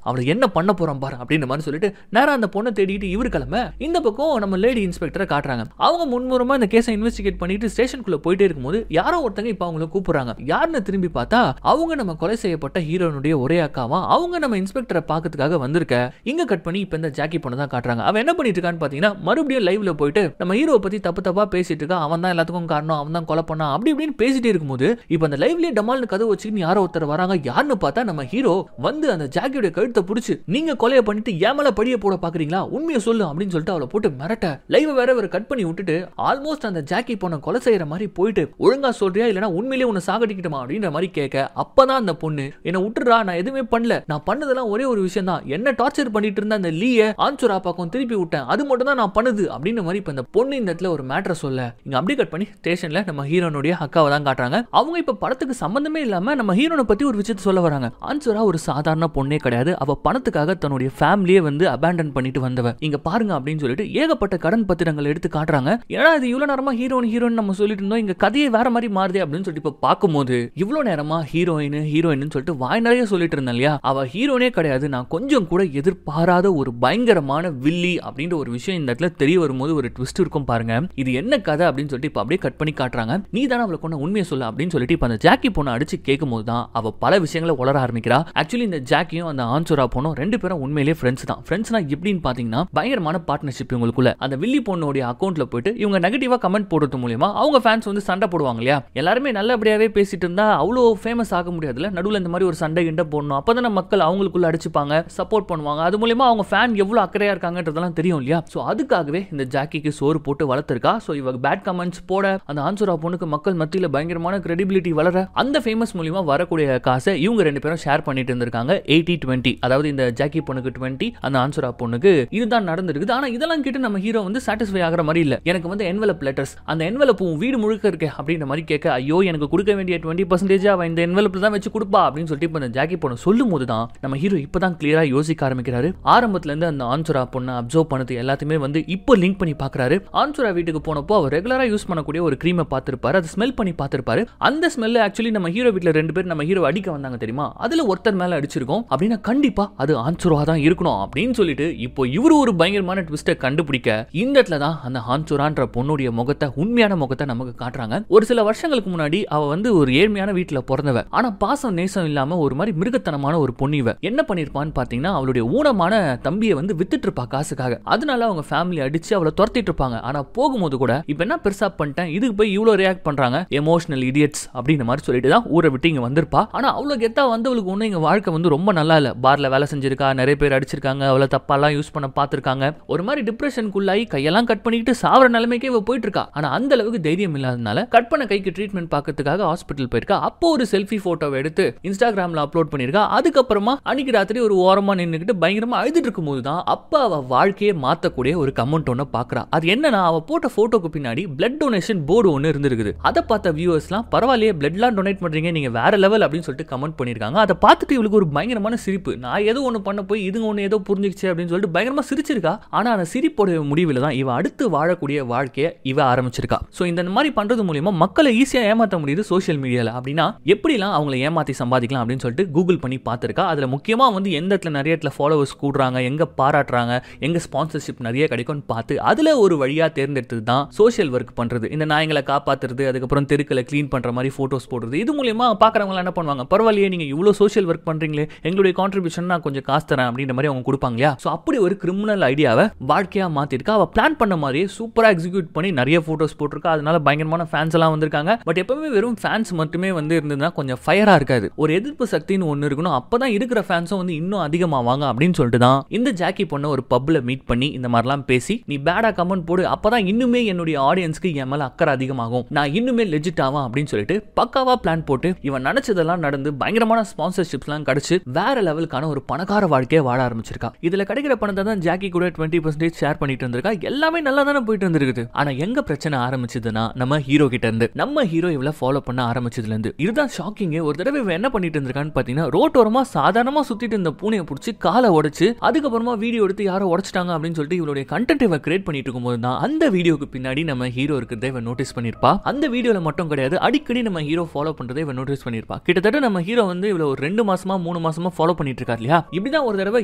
அவளை என்ன பண்ண போறோம் பாரு அப்படின்ற மாதிரி சொல்லிட்டு நேரா அந்த பொண்ணை தேடிட்டு இவரு கிளம்ப இந்த பக்கம் நம்ம லேடி இன்ஸ்பெக்டரை காட்டுறாங்க. அவங்க முன்முறமா இந்த கேஸை இன்வெஸ்டிகேட் பண்ணிட்டு ஸ்டேஷனுக்குள்ள போயிட்டே இருக்கும்போது யாரோ ஒருத்தங்க இப்ப அவங்களை கூப்பிடுறாங்க. யாருன்னு திரும்பி பார்த்தா அவங்க நம்ம கொலை செய்யப்பட்ட ஹீரோனுடைய ஒரே அக்காவா, அவங்க நம்ம இன்ஸ்பெக்டரை பார்க்கறதுக்காக வந்திருக்க. இங்க கட் பண்ணி இப்ப இந்த ஜாக்கி பொண்ணு தான் காட்டுறாங்க. அவன் என்ன பண்ணிட்டு இருக்கான்னு பாத்தீங்கன்னா மறுபடியும் லைவ்ல போயிட்டு நம்ம ஹீரோவை பத்தி தப்பா பேசிட்டு இருக்கா, அவன் தான் எல்லாத்துக்கும் காரணம், அவன் தான் கொலை பண்ணா அப்படி இப்படின்னு பேசிட்டே இருக்கும்போது இப்ப அந்த லைவ்லயே டமால்னு கதவு வச்சுக்கிட்டு யாரோ ஒருத்தர் வராங்க. யாருன்னு பார்த்தா நம்ம ஹீரோ வந்து அந்த ஜாக்கியோட கழுத்தை பிடிச்சு நீங்க கொலையை பண்ணிட்டு ஏமல படிய போட பாக்குறீங்களா, உண்மையை சொல்லு அப்படின்னு சொல்லிட்டு அவளை போட்டு மிரட்ட, லைவ் வேற ஒரு கட் பண்ணி விட்டுட்டு ஆல்மோஸ்ட் அந்த ஜாக்கி பொண்ணை கொலை செய்யற மாதிரி போயிட்டு ஒழுங்கா சொல்றியா இல்லனா உண்மையிலேயே உன்னை சாகடிக்கட்டுமா அப்படின்ற மாதிரி கேட்க, அப்பதான் அந்த பொண்ணு என்ன விட்டுறா, நான் எதுவுமே பண்ணல, நான் பண்ணதெல்லாம் ஒரே ஒரு விஷயம் தான், என்ன டார்ச்சர் பண்ணிட்டு இருந்த அந்த லீய ஆன்சுரா பக்கம் திருப்பி விட்டேன், அது மட்டும் தான் நான் பண்ணது அப்படின்ற மாதிரி இப்ப அந்த பொண்ணு இந்த இடத்துல ஒரு மேட்டர் சொல்ல, இங்க அப்படியே கட் பண்ணி ஸ்டேஷன்ல நம்ம ஹீரோனுடைய அக்காவை தான் காட்டுறாங்க. அவங்க இப்ப படத்துக்கு சம்பந்தமே இல்லாம நம்ம ஹீரோனை பத்தி ஒரு விஷயத்தை சொல்ல வராங்க. ஆன்சுரா ஒரு சாதாரண பொண்ணே கிடையாது, அவ பணத்துக்காக தன்னுடைய ஃபேமிலியே வந்து அபேண்டன் பண்ணிட்டு வந்தவ, இங்க பாருங்க அப்படின்னு சொல்லிட்டு ஏகப்பட்ட கடன் பத்திரங்கள் எடுத்து காட்டுறாங்க. ஏன்னா இது இவ்வளவு நேரமா ஹீரோயின் நம்ம சொல்லிட்டு இருந்தோம், இங்க கதையை வேற மாதிரி மாறுதே அப்படின்னு சொல்லிட்டு இப்ப பார்க்கும்போது இவ்வளவு நேரமா ஹீரோயின் சொல்லிட்டு வாய் நிறைய சொல்லிட்டு இருந்தேன் இல்லையா, அவ ஹீரோனே கிடையாது, நான் கொஞ்சம் கூட எதிர்பாராத ஒரு பயங்கரமான வில்லி அப்படின்ற ஒரு விஷயம் இந்த இடத்துல தெரிய வரும்போது ஒரு ட்விஸ்ட் இருக்கும் பாருங்க. இது என்ன கதை அப்படின்னு சொல்லிட்டு இப்ப அப்படியே கட் பண்ணி பண்ணி காட்டுறாங்க. நீ தானே அவளை கொண்ட, உண்மையை சொல்ல அப்படின்னு சொல்லிட்டு இப்ப அந்த ஜாக்கி பொண்ணை அடிச்சு கேட்கும் போது தான் அவ பல விஷயங்களை உளர ஆரம்பிக்கிறா. ஆக்சுவலி இந்த ஜாக்கியும் அந்த ஆன்சுரா பொண்ணும் ரெண்டு பேரும் உண்மையிலேயே ஃப்ரெண்ட்ஸ் தான். ஃப்ரெண்ட்ஸ்னா எப்படின்னு பாத்தீங்கன்னா பயங்கரமான பார்ட்னர்ஷிப் இவங்களுக்குள்ள. அந்த வில்லி பொண்ணுடைய அக்கௌண்ட்ல போயிட்டு இவங்க நெகட்டிவா கமெண்ட் போடுறது மூலமா அவங்க ஃபேன்ஸ் வந்து சண்டை போடுவாங்க இல்லையா, எல்லாருமே நல்லபடியாவே பேசிட்டு இருந்தா அவ்வளோ ஃபேமஸ் ஆக முடியாதுல, நடுவில் இந்த மாதிரி ஒரு சண்டை கிண்ட போடணும், அப்பதான் மக்கள் அவங்களுக்குள்ள அடிச்சுப்பாங்க, சப்போர்ட் பண்ணுவாங்க, அது மூலமா அவங்க ஃபேன் எவ்வளவு அக்கறையா இருக்காங்கன்றதெல்லாம் தெரியும் இல்லையா. சோ அதுக்காகவே இந்த ஜாக்கிக்கு சோறு போட்டு வளர்த்திருக்கா. சோ இவ பேட் கமெண்ட்ஸ் போட அந்த ஆன்சுரா பொண்ணுக்கு மக்கள் மத்தியில பயங்கரமான கிரெடிபிலிட்டி வளர அந்த ஃபேமஸ் மூலமா வரக்கூடிய காசை இவங்க ரெண்டு பேரும் ஷேர் பண்ணிட்டு இருந்திருக்காங்க. 80-20, அதாவது இந்த ஜாக்கி பொண்ணுக்கு 20, அந்த ஆன்சுரா பொண்ணுக்கு இதுதான் நடந்திருக்குது. ஆனா இதெல்லாம் கேட்டு நம்ம ஹீரோ வந்து சாட்டிஸ்ஃபை ஆகிற மாதிரி இல்ல. எனக்கு வந்து என்வலப் லெட்டர்ஸ், அந்த என்வலப் வீடு முழுக்க இருக்கு அப்படின்ற மாதிரி கேட்க, ஐயோ எனக்கு கொடுக்க வேண்டிய 20% அவன் இந்த என்வலப்ல தான் வச்சு கொடுப்பா அப்படின்னு சொல்லிட்டு இப்ப இந்த ஜாக்கி பொண்ணு சொல்லும் போது தான் நம்ம ஹீரோ இப்பதான் கிளியரா யோசிக்க ஆரம்பிக்கிறாரு. ஆரம்பத்துல இருந்து அந்த ஆன்சுரா பொண்ணு அப்சர்வ் பண்ணது எல்லாத்தையுமே வந்து இப்போ லிங்க் பண்ணி பாக்குறாரு. ஆன்சுரா வீட்டுக்கு போனப்போ அவர் ரெகுலரா யூஸ் பண்ணக்கூடிய ஒரு கிரீமை பார்த்திருப்பாரு, அதை ஸ்மெல் பண்ணி பார்த்திருப்பாரு. அந்த ஸ்மெல் ஆக்சுவலி நம்ம ஹீரோ வீட்ல ரெண்டு பேர் நம்ம ஹீரோ அடிக்க வந்தாங்க தெரியுமா, அதுல ஒருத்தர் மேல அடிச்சிருக்கோம் அப்படின்னா கண்டிப்பா அது ஆன்சுரா தான் இருக்கணும் அப்படின்னு சொல்லிட்டு இப்போ இவரு ஒரு பயங்கரமான ட்விஸ்டை கண்டுபிடிக்க இந்த இடத்துல தான் அந்த ஆன்சுரான்ற பொண்ணுடைய முகத்தை, உண்மையான முகத்தை நமக்கு காட்டுறாங்க. ஒரு சில வருஷங்களுக்கு முன்னாடி அவ வந்து ஒரு ஏழ்மையான வீட்டுல பிறந்தவ, ஆனா பாசம் நேசம் இல்லாம ஒரு மாதிரி மிருகத்தனமான ஒரு பொண்ணு. இவ என்ன பண்ணிருப்பான்னு பாத்தீங்கன்னா அவளுடைய ஊனமான தம்பியை வந்து வித்துட்டு இருப்பா காசுக்காக. அதனால அவங்க ஃபேமிலி அடிச்சு அவளை துரத்திட்டு இருப்பாங்க. ஆனா போகும்போது கூட இப்ப என்ன பெருசா பண்ணிட்டேன், இதுக்கு போய் இவ்வளவு ரியாக்ட் பண்றாங்க, எமோஷனல் இடியட்ஸ் அப்படின்ற மாதிரி சொல்லிட்டு தான் ஊரை விட்டு இங்க வந்திருப்பா. ஆனா அவ்வளவு கெத்தா வந்தவளுக்கு ஒண்ணு இங்க வாழ்க்கை வந்து ரொம்ப நல்லா இல்ல. பார்ல வேலை செஞ்சிருக்கா, நிறைய பேர் அடிச்சிருக்காங்க, அவளை தப்பாலாம் யூஸ் பண்ண பாத்துருக்காங்க, ஒரு மாதிரி டிப்ரெஷனுக்குள்ளாகி கையெல்லாம் கட் பண்ணிட்டு சாவர நிலைமைக்கே இவ போயிட்டு இருக்கா. ஆனா அந்த அளவுக்கு தைரியம் இல்லாதனால கட் பண்ண கைக்கு ட்ரீட்மெண்ட் பார்க்கறதுக்காக ஹாஸ்பிட்டல் போயிருக்கா. அப்போ ஒரு செல்ஃபி போட்டோவை எடுத்து இன்ஸ்டாகிராம்ல அப்லோட் பண்ணிருக்கா. அதுக்கப்புறமா அன்னைக்கு ராத்திரி ஒரு ஓரமா நின்னுக்கிட்டு பயங்கரமா அழுதுட்டு இருக்கும்போது தான் அப்ப அவ வாழ்க்கையை மாத்தக்கூடிய ஒரு கமெண்ட் ஒன்னு பாக்குறா. அது என்னன்னா அவ போட்ட போட்டோக்கு பின்னாடி பிளட் டொனேஷன் போர்டு ஒன்னு இருந்திருக்குது. அதை பார்த்த வியூவர்ஸ்லாம் பரவாயில்லையே பிளட்லாம் டொனேட் பண்றீங்க நீங்க வேற லெவல் அப்படின்னு சொல்லிட்டு கமெண்ட் பண்ணிருக்காங்க. அதை பார்த்துட்டு இவளுக்கு ஒரு பயங்கரமான சிரிப்பு, நான் ஏதோ ஒன்னு பண்ண போய் இதுங்க ஒன்னு ஏதோ புரிஞ்சுக்கிச்சு அப்படின்னு சொல்லிட்டு பயங்கரமா சிரிச்சிருக்கா. ஆனா அந்த சிரிப்போட முடிவில் தான் இவ அடுத்து வாழக்கூடிய வாழ்க்கையை இவ ஆரம்பிச்சிருக்கா. சோ இந்த மாதிரி பண்றது மூலமா மக்களை ஈஸியா ஏமாத்த முடியுது சோஷியல் மீடியால. அப்படின்னா எப்படிலாம் அவங்களை ஏமாத்தி சம்பாதிக்கலாம் அப்படின்னு சொல்லிட்டு கூகுள் பண்ணி பார்த்திருக்கா. அதுல முக்கியமா வந்து எந்த இடத்துல நிறைய இடத்துல ஃபாலோவர்ஸ் கூடுறாங்க, எங்க பாராட்டுறாங்க, எங்க ஸ்பான்சர்ஷிப் நிறைய கிடைக்கும்னு பார்த்து அதுல ஒரு வழியா தேர்ந்தெடுத்தது தான் சோஷியல் ஒர்க் பண்றது. இந்த நாய்களை காப்பாத்துறது, அதுக்கப்புறம் தெருக்களை கிளீன் பண்ற மாதிரி போட்டோஸ் போடுறது. இது மூலமா பாக்குறவங்க என்ன பண்ணுவாங்க, பரவாயில்லையே நீங்க இவ்வளவு சோஷியல் ஒர்க் பண்றீங்களே, எங்களுடைய கான்ட்ரிபியூஷன் நான் கொஞ்சம் காசு தரேன் அப்படின்ற மாதிரி அவங்க கொடுப்பாங்க இல்லையா. சோ அப்படி ஒரு கிரிமினல் ஐடியாவை வாழ்க்கையா மாத்திருக்கா. அவ பிளான் பண்ண மாதிரியே சூப்பரா எக்ஸிக்யூட் பண்ணி நிறைய போட்டோஸ் போட்டிருக்கா. அதனால பயங்கரமான ஃபேன்ஸ் எல்லாம் வந்திருக்காங்க. பட் எப்பவுமே வெறும் ஃபேன்ஸ் மட்டுமே வந்து இருந்ததுன்னா கொஞ்சம் ஃபயரா இருக்காது, ஒரு எதிர்ப்பு சக்தின்னு ஒன்னு இருக்கணும். அப்பதான் இருக்கிற ஃபேன்ஸும் வந்து இன்னும் அதிகமாவாங்க அப்படின்னு சொல்லிட்டு தான் இந்த ஜாக்கி பொண்ண ஒரு பப்ல மீட் பண்ணி இந்த மாதிரிலாம் பேசி, நீ பேடா கமெண்ட் போடு, அப்பதான் இன்னுமே என்னுடைய ஆடியன்ஸ்க்கு என் மேல அக்கறை அதிகமாகும், நான் இன்னுமே லெஜிட் ஆவான் அப்படின்னு சொல்லிட்டு பக்காவா பிளான் போட்டு இவன் நினைச்சதெல்லாம் நடந்து பயங்கரமான ஸ்பான்சர்ஷிப்ஸ்லாம் கிடைச்சு வேற லெவலுக்கான ஒரு பணக்கார வாழ்க்கையை வாழ ஆரம்பிச்சிருக்கா. இதுல கிடைக்கிற பணத்தை தான் ஜாக்கி கூட 20% ஷேர் பண்ணிட்டு இருந்திருக்கா. எல்லாமே நல்லா தானே போயிட்டு இருந்திருக்குது. ஆனா எங்க பிரச்சனை ஆரம்பிச்சதுன்னா நம்ம ஹீரோ கிட்ட இருந்து. நம்ம ஹீரோ இவள ஃபாலோ பண்ண ஆரம்பிச்சதுல இருந்து இதுதான் ஷாக்கிங். ஒரு தடவை இவன் என்ன பண்ணிட்டு இருந்திருக்கான்னு பாத்தீங்கன்னா ரோட்டோரமா சாதாரணமா சுத்திட்டு இருந்த பூனையை பிடிச்சி காலை உடைச்சு அதுக்கப்புறமா வீடியோ எடுத்து யாரோ உடைச்சிட்டாங்க அப்படின்னு சொல்லிட்டு இவளுடைய கண்டென்ட் இவ கிரியேட் பண்ணிட்டு இருக்கும்போது தான் அந்த வீடியோக்கு பின்னாடி நம்ம ஹீரோ இருக்கிறத இவன் நோட்டீஸ் பண்ணிருப்பா. அந்த வீடியோல மட்டும் கிடையாது, அடிக்கடி நம்ம ஹீரோ ஃபாலோ பண்றதை இவன் நோட்டீஸ் பண்ணிருப்பா. கிட்டத்தட்ட நம்ம ஹீரோ வந்து இவ்வளவு ஒரு 2 மாசமா 3 மாசமா ஃபாலோ பண்ணிட்டு இருக்காரு இல்லையா. இப்படிதான் ஒரு தடவை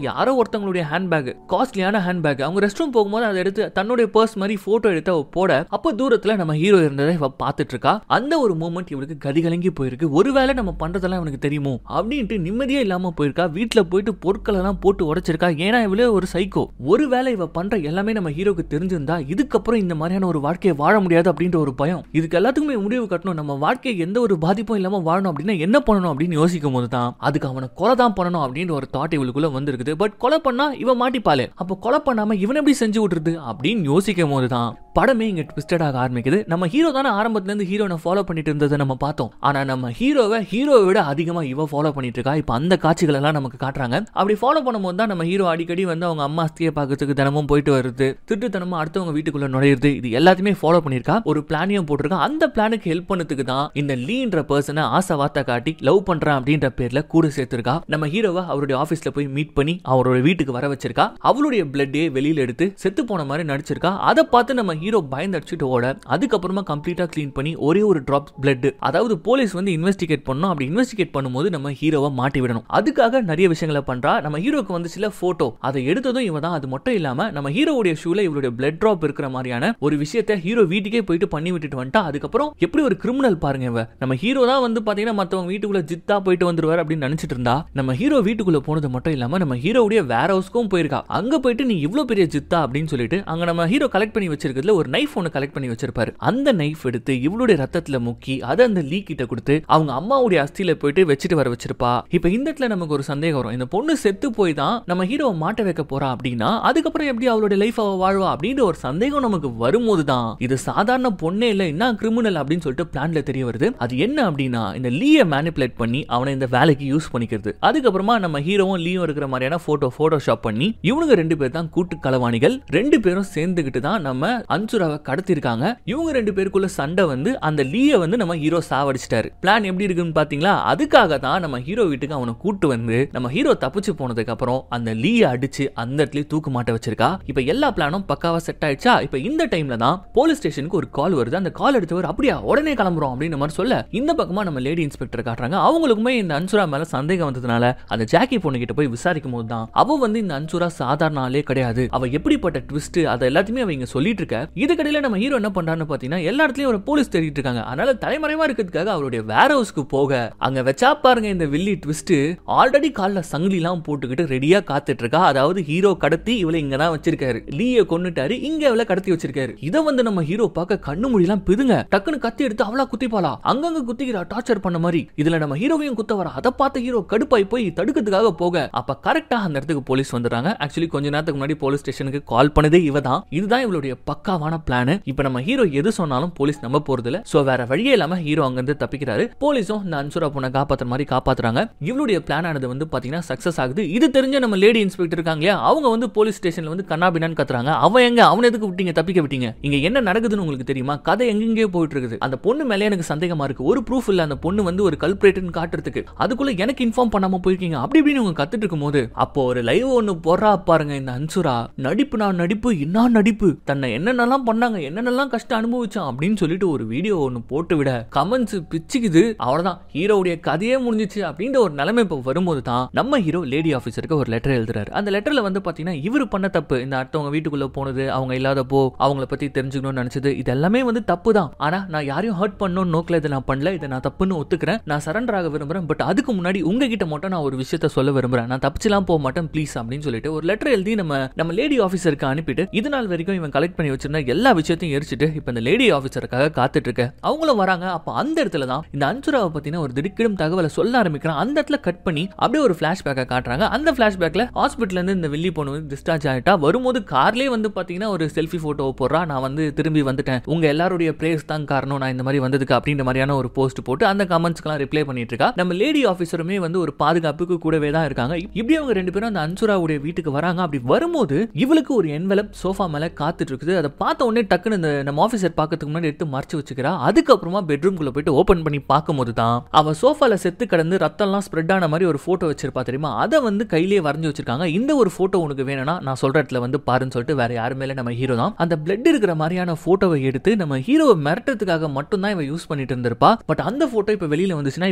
யாரோ ஒருத்தவங்களுடைய ஹேண்ட்பேக், காஸ்ட்லியான ஹேண்ட்பேக், அவங்க ரெஸ்ட் ரூம் போகும்போது அதை எடுத்து தன்னுடைய பர்ஸ் மாதிரி போட்டோ எடுத்து அவ போட, அப்ப தூரத்துல நம்ம ஹீரோ இருந்ததை இவ பார்த்துட்டு இருக்கா. அந்த ஒரு மூமெண்ட் இவளுக்கு கதிகலங்கி போயிருக்கு. ஒருவேளை நம்ம பண்றதெல்லாம் இவனுக்கு தெரியுமோ அப்படின்ட்டு நிம்மதியே இல்லாம போயிருக்கா. வீட்டுல போயிட்டு பொருட்கள் எல்லாம் போட்டு உடைச்சிருக்கா. ஏன்னா இவளே ஒரு சைக்கோ. ஒருவேளை இவ பண்ற எல்லாமே நம்ம ஹீரோக்கு தெரிஞ்சிருந்தா இதுக்கப்புறம் இந்த மாதிரியான ஒரு வாழ்க்கையை வாழ முடியாது அப்படின்ற ஒரு பயம். இதுக்கு எல்லாத்துக்குமே முடிவு கட்டணும், நம்ம வாழ்க்கையை எந்த ஒரு பாதிப்பும் இல்லாம வாழணும் அப்படின்னா என்ன பண்ணணும் அப்படின்னு யோசிக்கும் போது தான் அதுக்கு அவனை கொலை தான் பண்ணணும் அப்படின்ற ஒரு தாட் இவளுக்குள்ள வந்திருக்குது. பட் கொலை பண்ணா இவன் மாட்டிப்பாளே, அப்ப கொலை பண்ணாம இவன் எப்படி செஞ்சு விட்டுருது அப்படின்னு யோசிக்கும் போது தான் படமே இங்க ட்விஸ்டட் ஆக ஆரம்பிக்குது. நம்ம ஹீரோ தானே ஆரம்பத்துல இருந்து ஹீரோனை ஃபாலோ பண்ணிட்டு இருந்ததை நம்ம பார்த்தோம். ஆனா நம்ம ஹீரோவை விட அதிகமா இவ ஃபாலோ பண்ணிட்டு இருக்கா. இப்ப அந்த காட்சிகள் எல்லாம் நமக்கு காட்டுறாங்க. அப்படி ஃபாலோ பண்ணும்போது தான் நம்ம ஹீரோ அடிக்கடி வந்து அவங்க அம்மா அஸ்தியை பார்க்கறதுக்கு தினமும் போயிட்டு வருது, திருட்டுத்தனமா அடுத்தவங்க வீட்டுக்குள்ள நுழையிறது, இது எல்லாத்தையுமே ஃபாலோ பண்ணிருக்கா. ஒரு பிளானையும் போட்டிருக்கா. அந்த பிளானுக்கு ஹெல்ப் பண்ணதுக்கு தான் இந்த லீன்ற பர்சனை ஆசை வார்த்தை காட்டி லவ் பண்றான் அப்படின்ற பேர்ல கூட சேர்த்திருக்கா. நம்ம ஹீரோவை அவருடைய ஆபீஸ்ல போய் மீட் பண்ணி அவரோட வீட்டுக்கு வர வச்சிருக்கா. அவளுடைய பிளட்டே வெளியில எடுத்து செத்து போன மாதிரி நடிச்சிருக்கா. அதை பார்த்து நம்ம ஹீரோ பயந்தடிச்சிட்டு ஓட, அதுக்கப்புறமா கம்ப்ளீட்டா கிளீன் பண்ணி ஒரே ஒரு டிராப் பிளட், அதாவது போலீஸ் வந்து இன்வெஸ்டிகேட் பண்ணணும். அப்படி இன்வெஸ்டிகேட் பண்ணும்போது நம்ம ஹீரோவை மாட்டி விடணும். அதுக்காக நிறைய விஷயங்களை பண்றா. நம்ம ஹீரோக்கு வந்து சில போட்டோ, அதை எடுத்ததும் இவ தான். அது மட்டும் இல்லாம நம்ம ஹீரோவுடைய ஷூல இவளுடைய பிளட் டிராப் இருக்கிற மாதிரியான ஒரு விஷயத்தை ஹீரோ வீட்டுக்கே போயிட்டு பண்ணி விட்டுட்டு வந்துட்டா. அதுக்கப்புறம் எப்படி ஒரு கிரிமினல் பாருங்க இவ. நம்ம ஹீரோ தான் வந்து பாத்தீங்கன்னா மத்தவங்க வீட்டுக்குள்ள ஜித்தா போயிட்டு வந்துருவாரு அப்படின்னு நினைச்சிட்டு இருந்தா, நம்ம ஹீரோ வீட்டுக்குள்ள போனது மட்டும் இல்லாம நம்ம ஹீரோவுடைய வேர் ஹவுஸ்க்கும் போயிருக்கா. அங்க போயிட்டு நீ இவ்ளோ பெரிய ஜித்தா அப்படின்னு சொல்லிட்டு அங்க நம்ம ஹீரோ கலெக்ட் பண்ணி வச்சிருக்கிறதுல ஒரு நைஃப் ஒன்னு கலெக்ட் பண்ணி வச்சிருப்பாரு. அந்த நைஃப் எடுத்து இவளுடைய ரத்தத்துல முக்கி அதை அந்த லீ கிட்ட கொடுத்து அவங்க அம்மாவுடைய அஸ்தியில போயிட்டு வச்சுட்டு வர வச்சிருப்பா. இப்ப இந்த இடத்துல நமக்கு ஒரு சந்தேகம் வரும், இந்த பொண்ணு செத்து போய் தான் நம்ம ஹீரோவை மாட்ட வைக்க போறா அப்படின்னா அதுக்கப்புறம் எப்படி அவளுடைய லைஃப் அவ வாழ்வா அப்படின்ற ஒரு சந்தேகம் நமக்கு வரும்போது தான் இது சாதாரண பொண்ணே இல்ல, என்ன கிரிமினல் அப்படின்னு சொல்லிட்டு பிளான்ல தெரிய வருது. அது என்ன அப்படின்னா இந்த லீயை மேனிபுலேட் பண்ணி அவனை இந்த வேலைக்கு யூஸ் பண்ணிக்கிறது. அதுக்கப்புறமா நம்ம ஹீரோவும் லீயும் இருக்கிற மாதிரியான போட்டோஷாப் பண்ணி இவனுங்க ரெண்டு பேர் தான் கூட்டு களவாணிகள். ரெண்டு பேரும் சேர்ந்துகிட்டு தான் நம்ம அன்சுராவை கடத்திருக்காங்க. இவங்க ரெண்டு பேருக்குள்ள சண்டை வந்து அந்த லீயை வந்து நம்ம ஹீரோ சாவடிச்சிட்டாரு. பிளான் எப்படி இருக்குன்னு பாத்தீங்களா? அதுக்காக தான் நம்ம ஹீரோ வீட்டுக்கு அவனை கூட்டு வந்து நம்ம ஹீரோ தப்பிச்சு போனதுக்கு அப்புறம் அந்த லீயை அடிச்சு அந்த இடத்துல தூக்கு மாட்ட வச்சிருக்கா. இப்ப எல்லா பிளானும் பக்காவா செட் ஆயிடுச்சா? இப்ப இந்த டைம்ல தான் போலீஸ் ஸ்டேஷனுக்கு ஒரு கால் வருது. அந்த கால் எடுத்தவர் அப்படியே உடனே கிளம்புறோம் அப்படின்னு மாதிரி சொல்ல இந்த பக்கமா நம்ம லேடி இன்ஸ்பெக்டர் காட்டுறாங்க. அவங்களுக்குமே இந்த அன்சுரா மேல சந்தேகம் வந்ததுனால அந்த ஜாக்கி பொண்ணு கிட்ட போய் விசாரிக்கும் போது தான் அவ வந்து இந்த அன்சுரா சாதாரண ஆளே கிடையாது, அவ எப்படிப்பட்ட ட்விஸ்ட் அதை எல்லாத்தையுமே அவங்க சொல்லிட்டு இருக்க. இதுக்கடையில நம்ம ஹீரோ என்ன பண்றான்னு பாத்தீங்கன்னா எல்லா இடத்துலயும் ஒரு போலீஸ் தேடிட்டு இருக்காங்க. அதனால தலைமறைவா இருக்கிறதுக்காக அவருடைய வேர் ஹவுஸ்க்கு போக அங்க வச்சா பாருங்க இந்த வில்லி ட்விஸ்ட். ஆல்ரெடி கால்ல சங்கிலி எல்லாம் போட்டுக்கிட்டு ரெடியா காத்துட்டு இருக்கா. அதாவது ஹீரோ கடத்தி இவளை இங்க தான் வச்சிருக்காரு, லீயை கொன்னுட்டாரு, இங்க அவளை கடத்தி வச்சிருக்காரு. இதை வந்து நம்ம ஹீரோ பார்க்க கண்ணு முடியெல்லாம் பிதுங்க. டக்குன்னு கத்தி எடுத்து அவளா குத்திப்பாளா, அங்கங்க குத்திக்கிறா டார்ச்சர் பண்ண மாதிரி. இதுல நம்ம ஹீரோவையும் குத்த வர. அதை பார்த்த ஹீரோ கடுப்பாய் போய் தடுக்கிறதுக்காக போக அப்ப கரெக்டா அந்த இடத்துக்கு போலீஸ் வந்துடுறாங்க. ஆக்சுவலி கொஞ்ச நேரத்துக்கு முன்னாடி போலீஸ் ஸ்டேஷனுக்கு கால் பண்ணதே இவ தான். இதுதான் இவளுடைய பக்காவான பிளான். இப்ப நம்ம ஹீரோ எது சொன்னாலும் போலீஸ் நம்ப போறது இல்ல. சோ வேற வழியே இல்லாம ஹீரோ அங்க இருந்து தப்பிக்கிறாரு. போலீஸும் இந்த அன்சுரா பொண்ணை காப்பாத்துற மாதிரி காப்பாத்துறாங்க. இவளுடைய பிளான் ஆனது வந்து பாத்தீங்கன்னா சக்சஸ் ஆகுது. இது தெரிஞ்ச நம்ம லேடி இன்ஸ்பெக்டர் இருக்காங்க, அவங்க வந்து போலீஸ் ஸ்டேஷன்ல வந்து கண்ணாபின்னான்னு கத்துறாங்க. அவன் எங்க, அவன் எதுக்கு விட்டீங்க, தப்பிக்க விட்டீங்க, இங்க என்ன நடக்குதுன்னு உங்களுக்கு தெரியுமா, கதை எங்கெங்கே போயிட்டு இருக்குது, அந்த பொண்ணு மேலே எனக்கு சந்தேகமா இருக்கு, ஒரு ப்ரூஃப் இல்ல அந்த பொண்ணு வந்து ஒரு கல்பிரேட்னு காட்டுறதுக்கு, அதுக்குள்ள எனக்கு இன்ஃபார்ம் பண்ணாம போயிருக்கீங்க அப்படி இப்படின்னு அவங்க கத்துட்டு இருக்கும்போது அப்போ ஒரு லைவ் ஒன்னு போடுறா பாருங்க இந்த அன்சுரா. நடிப்பு நான் நடிப்பு என்ன நடிப்பு, தன்னை என்னென்னலாம் பண்ணாங்க, என்னென்னலாம் கஷ்டம் அனுபவிச்சான் அப்படின்னு சொல்லிட்டு ஒரு வீடியோ ஒன்னு போட்டு விட கமெண்ட்ஸ் பிச்சுக்குது. அவ்வளவுதான், ஹீரோவுடைய கதையே முடிஞ்சிச்சு அப்படின்ற ஒரு நிலைமை இப்போ வரும்போது தான் நம்ம ஹீரோ லேடி ஆபீசருக்கு ஒரு லெட்டர் எழுதுறாரு. அந்த லெட்டர்ல வந்து பாத்தீங்கன்னா இவரு பண்ண தப்பு, இந்த அடுத்தவங்க வீட்டுக்குள்ள போனது, அவங்க இல்லாதப்போ அவங்கள பத்தி தெரிஞ்சுக்கணும்னு நினைச்சது, இது எல்லாமே வந்து தப்பு தான். ஆனா நான் யாரையும் ஹர்ட் பண்ணணும்னு நோக்கில இதை நான் பண்ணல, இதை நான் தப்புன்னு ஒத்துக்கிறேன், நான் சரண்டர் ஆக விரும்புறேன். பட் அதுக்கு முன்னாடி உங்ககிட்ட மட்டும் நான் ஒரு விஷயத்த சொல்ல விரும்புறேன், நான் தப்பிச்சலாம் போக மாட்டேன் ப்ளீஸ் அப்படின்னு சொல்லிட்டு ஒரு லெட்டர் எழுதி நம்ம லேடி ஆபீசருக்கு அனுப்பிட்டு இது நாள் வரைக்கும் இவன் கலெக்ட் பண்ணி வச்சிருந்த எல்லா விஷயத்தையும் எரிச்சிட்டு இப்ப இந்த லேடி ஆபீசருக்காக காத்துட்டு இருக்க. அவங்களும் வராங்க. அப்ப அந்த இடத்துல தான் இந்த அன்சுராவை பத்தின ஒரு திடுக்கிடும் தகவலை சொல்ல ஆரம்பிக்கிறான். அந்த இடத்துல கட் பண்ணி அப்படியே ஒரு பிளாஷ்பேக்கை காட்டுறாங்க. அந்த பிளாஷ்பேக்ல ஹாஸ்பிட்டல்ல இருந்து இந்த வில்லி பொண்ணு டிஸ்சார்ஜ் ஆயிட்டா. வரும்போது கார்லயே வந்து பாத்தீங்கன்னா ஒரு செல்ஃபி போட்டோ போடுறா, நான் வந்து திரும்பி வந்துட்டேன், உங்க எல்லாருடைய பிரேஸ் தான் காரணம் நான் இந்த மாதிரி வந்ததுக்கு அப்படின்ற மாதிரியான ஒரு போஸ்ட் போட்டு அந்த கமெண்ட்ஸ்க்குலாம் ரிப்ளை பண்ணிட்டு இருக்கா. நம்ம லேடி ஆபீசருமே வந்து ஒரு பாதுகாப்புக்கு கூடவே தான் இருக்காங்க. இப்படி அவங்க ரெண்டு பேரும் அந்த அன்சுராவுடைய வீட்டுக்கு வராங்க. அப்படி வரும்போது இவளுக்கு ஒரு என்வெலப் சோஃபா மேல காத்துட்டு இருக்குது. அதை பார்த்த உடனே டக்குன்னு இந்த நம்ம ஆபீசர் பார்க்கறதுக்கு முன்னாடி எடுத்து மறைச்சு வச்சுக்கிறா. அதுக்கப்புறமா பெட்ரூம்குள்ள போயிட்டு ஓபன் பண்ணி பார்க்கும்போது தான் அவ சோஃபால செத்து கிடந்து ரத்தம்லாம் ஸ்ப்ரெட் ஆன மாதிரி ஒரு போட்டோ வச்சிருப்பா தெரியுமா, அதை வந்து கையிலேயே வரைஞ்சு வச்சிருக்காங்க. இந்த ஒரு போட்டோ உனக்கு வேணும்னா நான் சொல்ற இடத்துல வந்து பாருன்னு சொல்லிட்டு வேற யாருமே இல்ல, நம்ம ஹீரோ தான். அந்த பிளட் இருக்கிற மாதிரியான போட்டோவை எடுத்து நம்ம ஹீரோவை மிரட்டத்துக்காக மட்டும் தான் இவ யூஸ் பண்ணிட்டு இருந்திருப்பா. பட் அந்த போட்டோ இப்ப வெளியில வந்துச்சுன்னா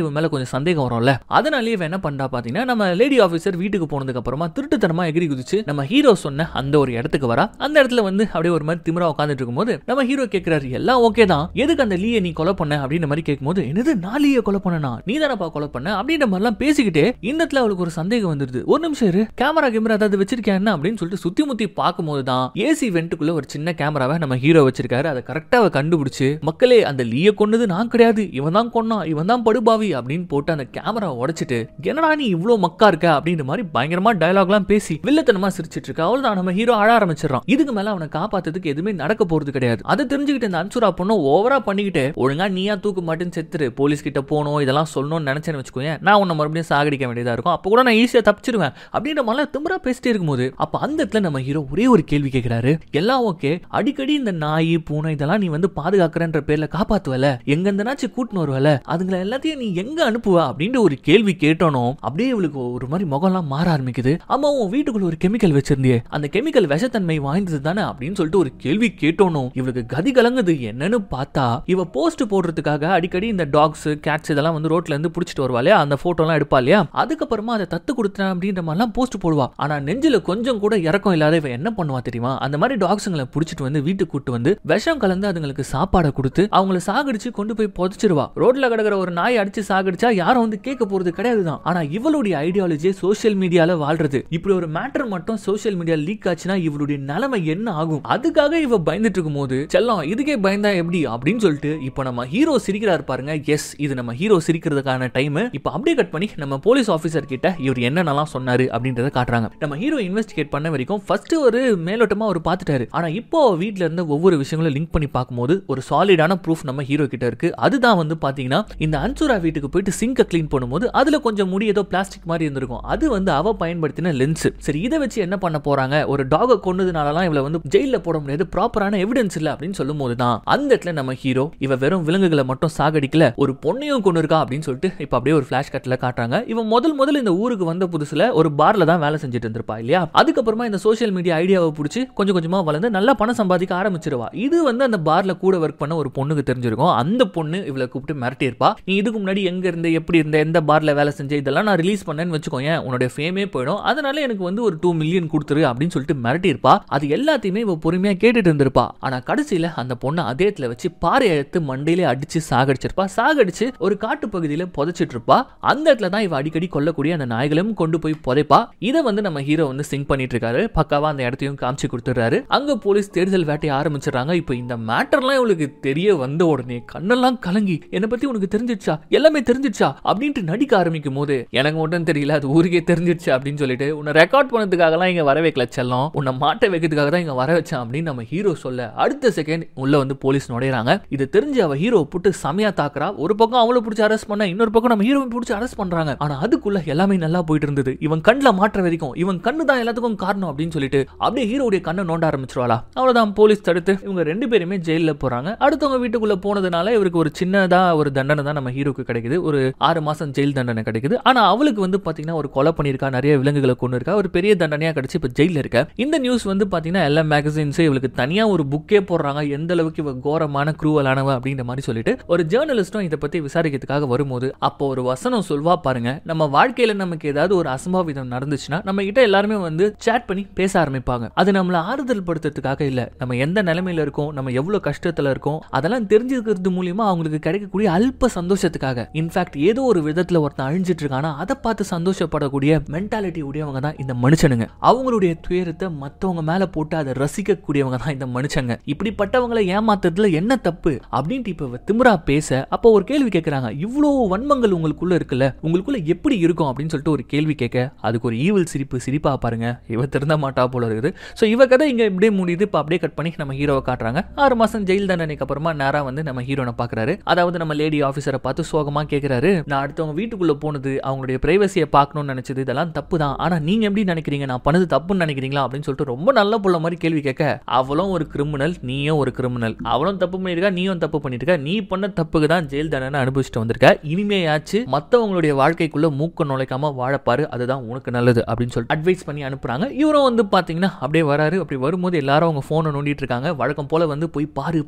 இவன் மேல கொஞ்சம் சந்தேகம் வரும்ல, அதனாலேயே இவன் என்ன பண்றா பாத்தீங்கன்னா நம்ம லேடி ஆபீசர் வீட்டுக்கு போனதுக்கு அப்புறமா திருட்டுத்தனமா எகிரி குதிச்சு நம்ம ஹீரோ சொன்ன அந்த ஒரு இடத்துக்கு வரா. அந்த இடத்துல வந்து அப்படியே ஒரு மாதிரி திமிரா உட்கார்ந்துட்டு இருக்கும்போது நம்ம ஹீரோ கேட்கிறாரு, எல்லாம் ஓகே தான், எதுக்கு அந்த லீயை நீ கொலை பண்ண அப்படின்ற மாதிரி கேட்கும்போது, என்னது நான் லீயை கொலை பண்ணனா, நீ தானப்பா கொலை பண்ண அப்படின்ற மாதிரிலாம் பேசிக்கிட்டே இந்த இடத்துல அவளுக்கு ஒரு சந்தேகம் வந்துருது. ஒரு நிமிஷம் இரு, கேமரா ஏதாவது வச்சிருக்கேன் அப்படின்னு சொல்லிட்டு சுத்தி முத்தி பார்க்கும்போது தான் ஏசி வென்ட்டுக்குள்ள ஒரு சின்ன கேமராவை நம்ம ஹீரோ வச்சிருக்காரு. அதை கரெக்டா கண்டுபிடிச்சு மக்களே அந்த லீயை கொன்னது நான் கிடையாது, இவன் தான் கொன்னான், இவன் தான் படுபாவி அப்படின்னு போட்டு அந்த கேமரா உடைச்சிட்டு என்னடா நீ இவ்வளவு மக்கா இருக்க அப்படின்ற மாதிரி பயங்கரமா டயலாக்லாம் பேசி வில்லத்தனமா சிரிச்சிட்டு இருக்கா. அவள்தான் நம்ம ஹீரோ அழ ஆரம்பிச்சிடறான். இதுக்கு மேல அவனை காப்பாத்துறதுக்கு எதுவுமே நடக்க போறது கிடையாது. அதை தெரிஞ்சுக்கிட்டு இந்த அன்சுரா பொண்ணு ஓவரா பண்ணிக்கிட்டு ஒழுங்கா நீயா தூக்கு மாட்டேன்னு செத்துரு, போலீஸ் கிட்ட போகணும் இதெல்லாம் சொல்லணும்னு நினைச்சேன்னு வச்சுக்கோங்க, நான் உன்னை மறுபடியும் சாகடிக்க வேண்டியதா இருக்கும், அப்ப கூட நான் ஈஸியா தப்பிச்சிருவேன் அப்படின்ற மாதிரி திமிரா பேசிட்டே இருக்கும்போது அப்ப அந்த இடத்துல நம்ம ஹீரோ ஒரே ஒரு கேள்வி கேட்கிறாரு, எல்லாம் ஓகே, அடிக்கடி இந்த நாய் பூனை இதெல்லாம் நீ வந்து பாதுகாக்கிறன்ற பேர்ல காப்பாத்துவல, எங்க இருந்தனாச்சு கூட்டின்னு வருவல, அதுங்களை எல்லாத்தையும் நீ எங்க அனுப்புவ அப்படின்ற ஒரு கேள்வி கேட்டோனோ அப்படியே இவளுக்கு ஒரு மாதிரி முகம்லாம் மாற ஆரம்பிக்குது. ஆமா உன் வீட்டுக்குள்ள ஒரு கெமிக்கல் வச்சிருந்தியே, அந்த கெமிக்கல் விஷத்தன்மை வாய்ந்தது தானே அப்படின்னு சொல்லிட்டு ஒரு கேள்வி கேட்டோனோ இவளுக்கு கதி கலங்குது. என்னன்னு பார்த்தா இவ போஸ்ட் போடுறதுக்காக அடிக்கடி இந்த டாக்ஸ் கேட்ஸ் இதெல்லாம் வந்து ரோட்ல இருந்து புடிச்சிட்டு வருவா இல்லையா, அந்த போட்டோ எல்லாம் எடுப்பா இல்லையா, அதுக்கப்புறமா அதை தத்து கொடுத்தேன் அப்படின்ற மாதிரிலாம் போஸ்ட் போடுவா. ஆனா நெஞ்சில கொஞ்சம் கூட இறக்கம் இல்லாத இவ என்ன பண்ணுவா தெரியுமா, அந்த மாதிரி டாக்ஸுங்களை புடிச்சிட்டு வந்து வீட்டுக்கு கூட்டு வந்து விஷம் கலந்து அதுங்களை நாய்களுக்கு சாப்பாடை கொடுத்து அவங்கள சாகடிச்சு கொண்டு போய் புதைச்சிருவா. ரோட்ல கிடக்கிற ஒரு நாய் அடிச்சு சாகடிச்சா யாரும் வந்து கேட்க போறது கிடையாதுதான். ஆனா இவளுடைய ஐடியாலஜி சோசியல் மீடியால வாழ்றது. இப்படி ஒரு மேட்டர் மட்டும் சோசியல் மீடியா லீக் ஆச்சுன்னா இவளுடைய நிலைமை என்ன ஆகும்? அதுக்காக இவ பயந்துட்டு இருக்கும் போது செல்லம் இதுக்கே பயந்தா எப்படி அப்படின்னு சொல்லிட்டு இப்ப நம்ம ஹீரோ சிரிக்கிறாரு பாருங்க. எஸ், இது நம்ம ஹீரோ சிரிக்கிறதுக்கான டைம். இப்ப அப்படியே கட் பண்ணி நம்ம போலீஸ் ஆபீசர் கிட்ட இவர் என்னென்னலாம் சொன்னாரு அப்படின்றத காட்டுறாங்க. நம்ம ஹீரோ இன்வெஸ்டிகேட் பண்ண வரைக்கும் ஃபர்ஸ்ட் ஒரு மேலோட்டமா ஒரு பார்த்துட்டாரு. ஆனா இப்போ வீட்ல இருந்த ஒவ்வொரு விஷயங்களும் லிங்க் பண்ணி பார்க்கும்போது ஒரு சாலிடான ப்ரூஃப் நம்ம ஹீரோ கிட்ட இருக்கு. அதுதான் வந்து பாத்தீங்கன்னா இந்த அன்சுரா வீட்டுக்கு போயிட்டு சிங்கை கிளீன் பண்ணும்போது அதுல கொஞ்சம் முடி ஏதோ பிளாஸ்டிக் மாதிரி இருந்திருக்கும். அது வந்து அவ பயன்படுத்தின லென்ஸ். சரி, இதை வச்சு என்ன பண்ண போறாங்க? ஒரு டாக கொன்னதுனாலலாம் இவளை வந்து ஜெயில போட முடியாது, ப்ராப்பரான எவிடன்ஸ் இல்ல அப்படின்னு சொல்லும் போதுதான் அந்த இடத்துல நம்ம ஹீரோ இவ வெறும் விலங்குகளை மட்டும் சாகடிக்கல, ஒரு பொண்ணையும் கொண்டு இருக்கா அப்படின்னு சொல்லிட்டு இப்ப அப்படியே ஒரு ஃபிளாஷ் கட்ல காட்டுறாங்க. இவன் முதல்ல இந்த ஊருக்கு வந்த புதுசுல ஒரு பார்ல தான் வேலை செஞ்சுட்டு இருந்திருப்பா இல்லையா? அதுக்கப்புறமா இந்த சோசியல் மீடியா ஐடியாவை பிடிச்சி கொஞ்சம் கொஞ்சமா வளர்ந்து நல்லா பணம் சம்பாதிக்க ஆரம்பிச்சிருவா. இது வந்து அந்த பார்ல கூட ஒர்க் பண்ண ஒரு பொண்ணுக்கு தெரிஞ்சிருக்கும். அந்த பொண்ணு இவளை கூப்பிட்டு மிரட்டி இருப்பா. நீ இதுக்கு முன்னாடி எங்க இருந்த, எப்படி இருந்த, எந்த பார்ல வேலை செஞ்ச, இதெல்லாம் நான் ரிலீஸ் பண்ணேன்னு வச்சுக்கோங்க, உன்னோட ஃபேமே போயிடும், அதனால எனக்கு வந்து ஒரு 2 மில்லியன் கொடுத்துரு அப்படின்னு சொல்லிட்டு மிரட்டி இருப்பா. அது எல்லாத்தையுமே இவ பொறுமையா கேட்டுட்டு இருந்திருப்பா. ஆனா கடைசியில அந்த பொண்ணை அதே இடத்துல வச்சு பாறை எடுத்து மண்டையிலே அடிச்சு சாகடிச்சிருப்பா. சாகடிச்சு ஒரு காட்டு பகுதியில புதைச்சிட்டு இருப்பா. அந்த இடத்துல தான் இவ அடிக்கடி கொல்லக்கூடிய அந்த நாய்களும் கொண்டு போய் புதைப்பா. இதை வந்து நம்ம ஹீரோ வந்து சிங்க் பண்ணிட்டு இருக்காரு. பக்காவா அந்த இடத்தையும் காமிச்சு கொடுத்துறாரு. அங்க போலீஸ் தேடுதல் வேட்டையை ஆரம்பிச்சிடறாங்க. இப்போ இந்த மேட்டர்லாம் இவளுக்கு தெரிய வந்த உடனே கண்ணெல்லாம் கலங்கி என்னை பத்தி உனக்கு தெரிஞ்சிடுச்சா, எல்லாமே தெரிஞ்சிடுச்சா அப்படின்ட்டு நடிக்க ஆரம்பிக்கும் போது எனக்கு மட்டும் தெரியல, அது ஊருக்கே தெரிஞ்சிடுச்சு அப்படின்னு சொல்லிட்டு உன்னை ரெக்கார்ட் பண்ணதுக்காகலாம் இங்க வர வைக்கல செல்லம், உன்னை மாட்ட வைக்கிறதுக்காக தான் இங்க வர வச்சான் அப்படின்னு நம்ம ஹீரோ சொல்ல அடுத்த செகண்ட் உள்ள வந்து போலீஸ் நுழையறாங்க. இது தெரிஞ்சு அவ ஹீரோ போட்டு சமையா தாக்குறா. ஒரு பக்கம் அவளை பிடிச்சி அரெஸ்ட் பண்ண, இன்னொரு பக்கம் நம்ம ஹீரோ பிடிச்சி அரெஸ்ட் பண்றாங்க. ஆனா அதுக்குள்ள எல்லாமே நல்லா போயிட்டு இருந்தது. இவன் கண்ணுல மாற்ற வரைக்கும் இவன் கண்ணு தான் எல்லாத்துக்கும் காரணம் அப்படின்னு சொல்லிட்டு அப்படியே ஹீரோடைய கண்ணை நோண்ட ஆரம்பிச்சிருவாளா. அவ்வளவுதான், போலீஸ் தடுத்து இவங்க 2 பேருமே ஜெயில போறாங்க. அடுத்தவங்க வீட்டுக்குள்ள போனதுனால இவருக்கு ஒரு சின்னதா ஒரு தண்டனை தான் நம்ம ஹீரோக்கு கிடைக்குது. ஒரு 6 மாசம் ஜெயில் தண்டனை கிடைக்குது. ஆனா அவளுக்கு வந்து பாத்தீங்கன்னா ஒரு கொலை பண்ணிருக்கா, நிறைய விலங்குகளை கொண்டு இருக்கா, ஒரு பெரிய தண்டனையா கிடைச்சு இப்ப ஜெயில இருக்க. இந்த நியூஸ் வந்து பாத்தீங்கன்னா எல்லா மேகசின்ஸ் இவளுக்கு தனியா ஒரு புக்கே போடுறாங்க. எந்த அளவுக்கு இவ கோரமான குரூவலானவ அப்படின்ற மாதிரி சொல்லிட்டு ஒரு ஜேர்னலிஸ்டும் இதை பத்தி விசாரிக்கிறதுக்காக வரும்போது அப்போ ஒரு வசனம் சொல்வா பாருங்க. நம்ம வாழ்க்கையில நமக்கு ஏதாவது ஒரு அசம்பாவிதம் நடந்துச்சுன்னா நம்ம கிட்ட எல்லாருமே வந்து சாட் பண்ணி பேச ஆரம்பிப்பாங்க. அது நம்மள ஆறுதல் படுத்துறதுக்காக இல்ல, நம்ம எந்த நிலைமையில இருக்கோம், நம்ம எவ்வளவு கஷ்டத்துல இருக்கோம் அதெல்லாம் தெரிஞ்சுக்கிறது மூலியமா அவங்களுக்கு கிடைக்கக்கூடிய அல்ப சந்தோஷத்துக்காக. இன்ஃபேக்ட் ஏதோ ஒரு விதத்துல ஒருத்தன் அழிஞ்சிட்டு இருக்கானா அதை பார்த்து சந்தோஷப்படக்கூடிய மென்டாலிட்டி உடையவங்க தான் இந்த மனுஷனுங்க. அவங்களுடைய துயரத்தை மத்தவங்க மேல போட்டு அதை ரசிக்கக்கூடியவங்க தான் இந்த மனுஷங்க. இப்படிப்பட்டவங்களை ஏமாத்துறதுல என்ன தப்பு அப்படின்ட்டு இப்ப திமிரா பேச அப்போ ஒரு கேள்வி கேட்கறாங்க. இவ்வளவு வன்மங்கள் உங்களுக்குள்ள இருக்குல்ல, உங்களுக்குள்ள எப்படி இருக்கும் அப்படின்னு சொல்லிட்டு ஒரு கேள்வி கேட்க அதுக்கு ஒரு ஈவில் சிரிப்பா பாருங்க. இவ திருந்த மாட்டா போல இருக்குது. சோ இவ கதை இங்க இப்படியே முடியுது. இப்ப அப்படியே கட் பண்ணி நம்ம ஹீரோவை காட்டுறாங்க. 6 மாசம் ஜெயில் தண்டனைக்கு அப்புறமா நேரா வந்து நம்ம ஹீரோனை பாக்குறாரு. அதாவது நம்ம லேடி ஆபீசரை பார்த்து சோகமா கேட்கிறாரு, நான் அடுத்தவங்க வீட்டுக்குள்ள போனது, அவங்களுடைய பிரைவசியை பார்க்கணும்னு நினைச்சது இதெல்லாம் தப்பு தான், ஆனா நீங்க எப்படி நினைக்கிறீங்க, நான் பண்ணது தப்புன்னு நினைக்கிறீங்களா அப்படின்னு சொல்லிட்டு ரொம்ப நல்ல புள்ள மாதிரி கேள்வி கேட்க அவளும் ஒரு கிரிமினல், நீயும் ஒரு கிரிமினல், அவளும் தப்பு பண்ணிருக்கா, நீயும் தப்பு பண்ணிருக்க, நீ பண்ண தப்புக்கு தான் ஜெயில் தண்டனை அனுபவிச்சுட்டு வந்திருக்க, இனிமேயாச்சு மத்தவங்களுடைய வாழ்க்கைக்குள்ள மூக்க நுழைக்காம வாழப்பாரு, அதுதான் உனக்கு நல்லது அப்படின்னு சொல்லிட்டு அட்வைஸ் பண்ணி அனுப்புறாங்க. இவரும் வந்து பாத்தீங்கன்னா அப்படியே வராரு. அப்படி வரும்போது எல்லாரும் அவங்க போனை நோண்டிட்டு இருக்காங்க. வழக்கம் போல வந்து போய் பாரு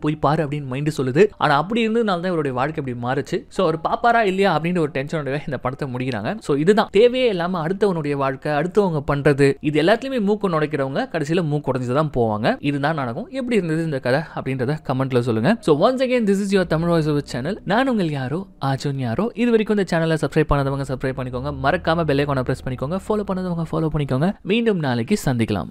அப்படின்னு மைண்ட் சொல்லுது. ஆனா அப்படி இருந்ததுனால தான் இவருடைய வாழ்க்கை அப்படி மாறுச்சு. சோ ஒரு பாப்பாரா இல்லையா அப்படின்ற ஒரு டென்ஷனோட இந்த படத்தை முடிக்கிறாங்க. சோ இதுதான் தேவையே இல்லாம அடுத்தவனுடைய வாழ்க்கை, அடுத்தவங்க பண்றது, இது எல்லாத்துலயுமே மூக்கு நுழைக்கிறவங்க கடைசியில மூக்கு உடைஞ்சுதான் போவாங்க. இதுதான் நடக்கும். எப்படி இருந்தது இந்த கதை அப்படின்றத கமெண்ட்ல சொல்லுங்க. So once again this is your Tamil voice over channel. நான் உங்கள் யாரோ ஆஜோன் யாரோ. இது வரைக்கும் இந்த சேனலை சப்ஸ்கிரைப் பண்ணாதவங்க சப்ஸ்கிரைப் பண்ணிக்கோங்க. மறக்காம பெல் ஐகானை பிரஸ் பண்ணிக்கோங்க. ஃபாலோ பண்ணாதவங்க ஃபாலோ பண்ணிக்கோங்க. மீண்டும் நாளைக்கு சந்திக்கலாம்.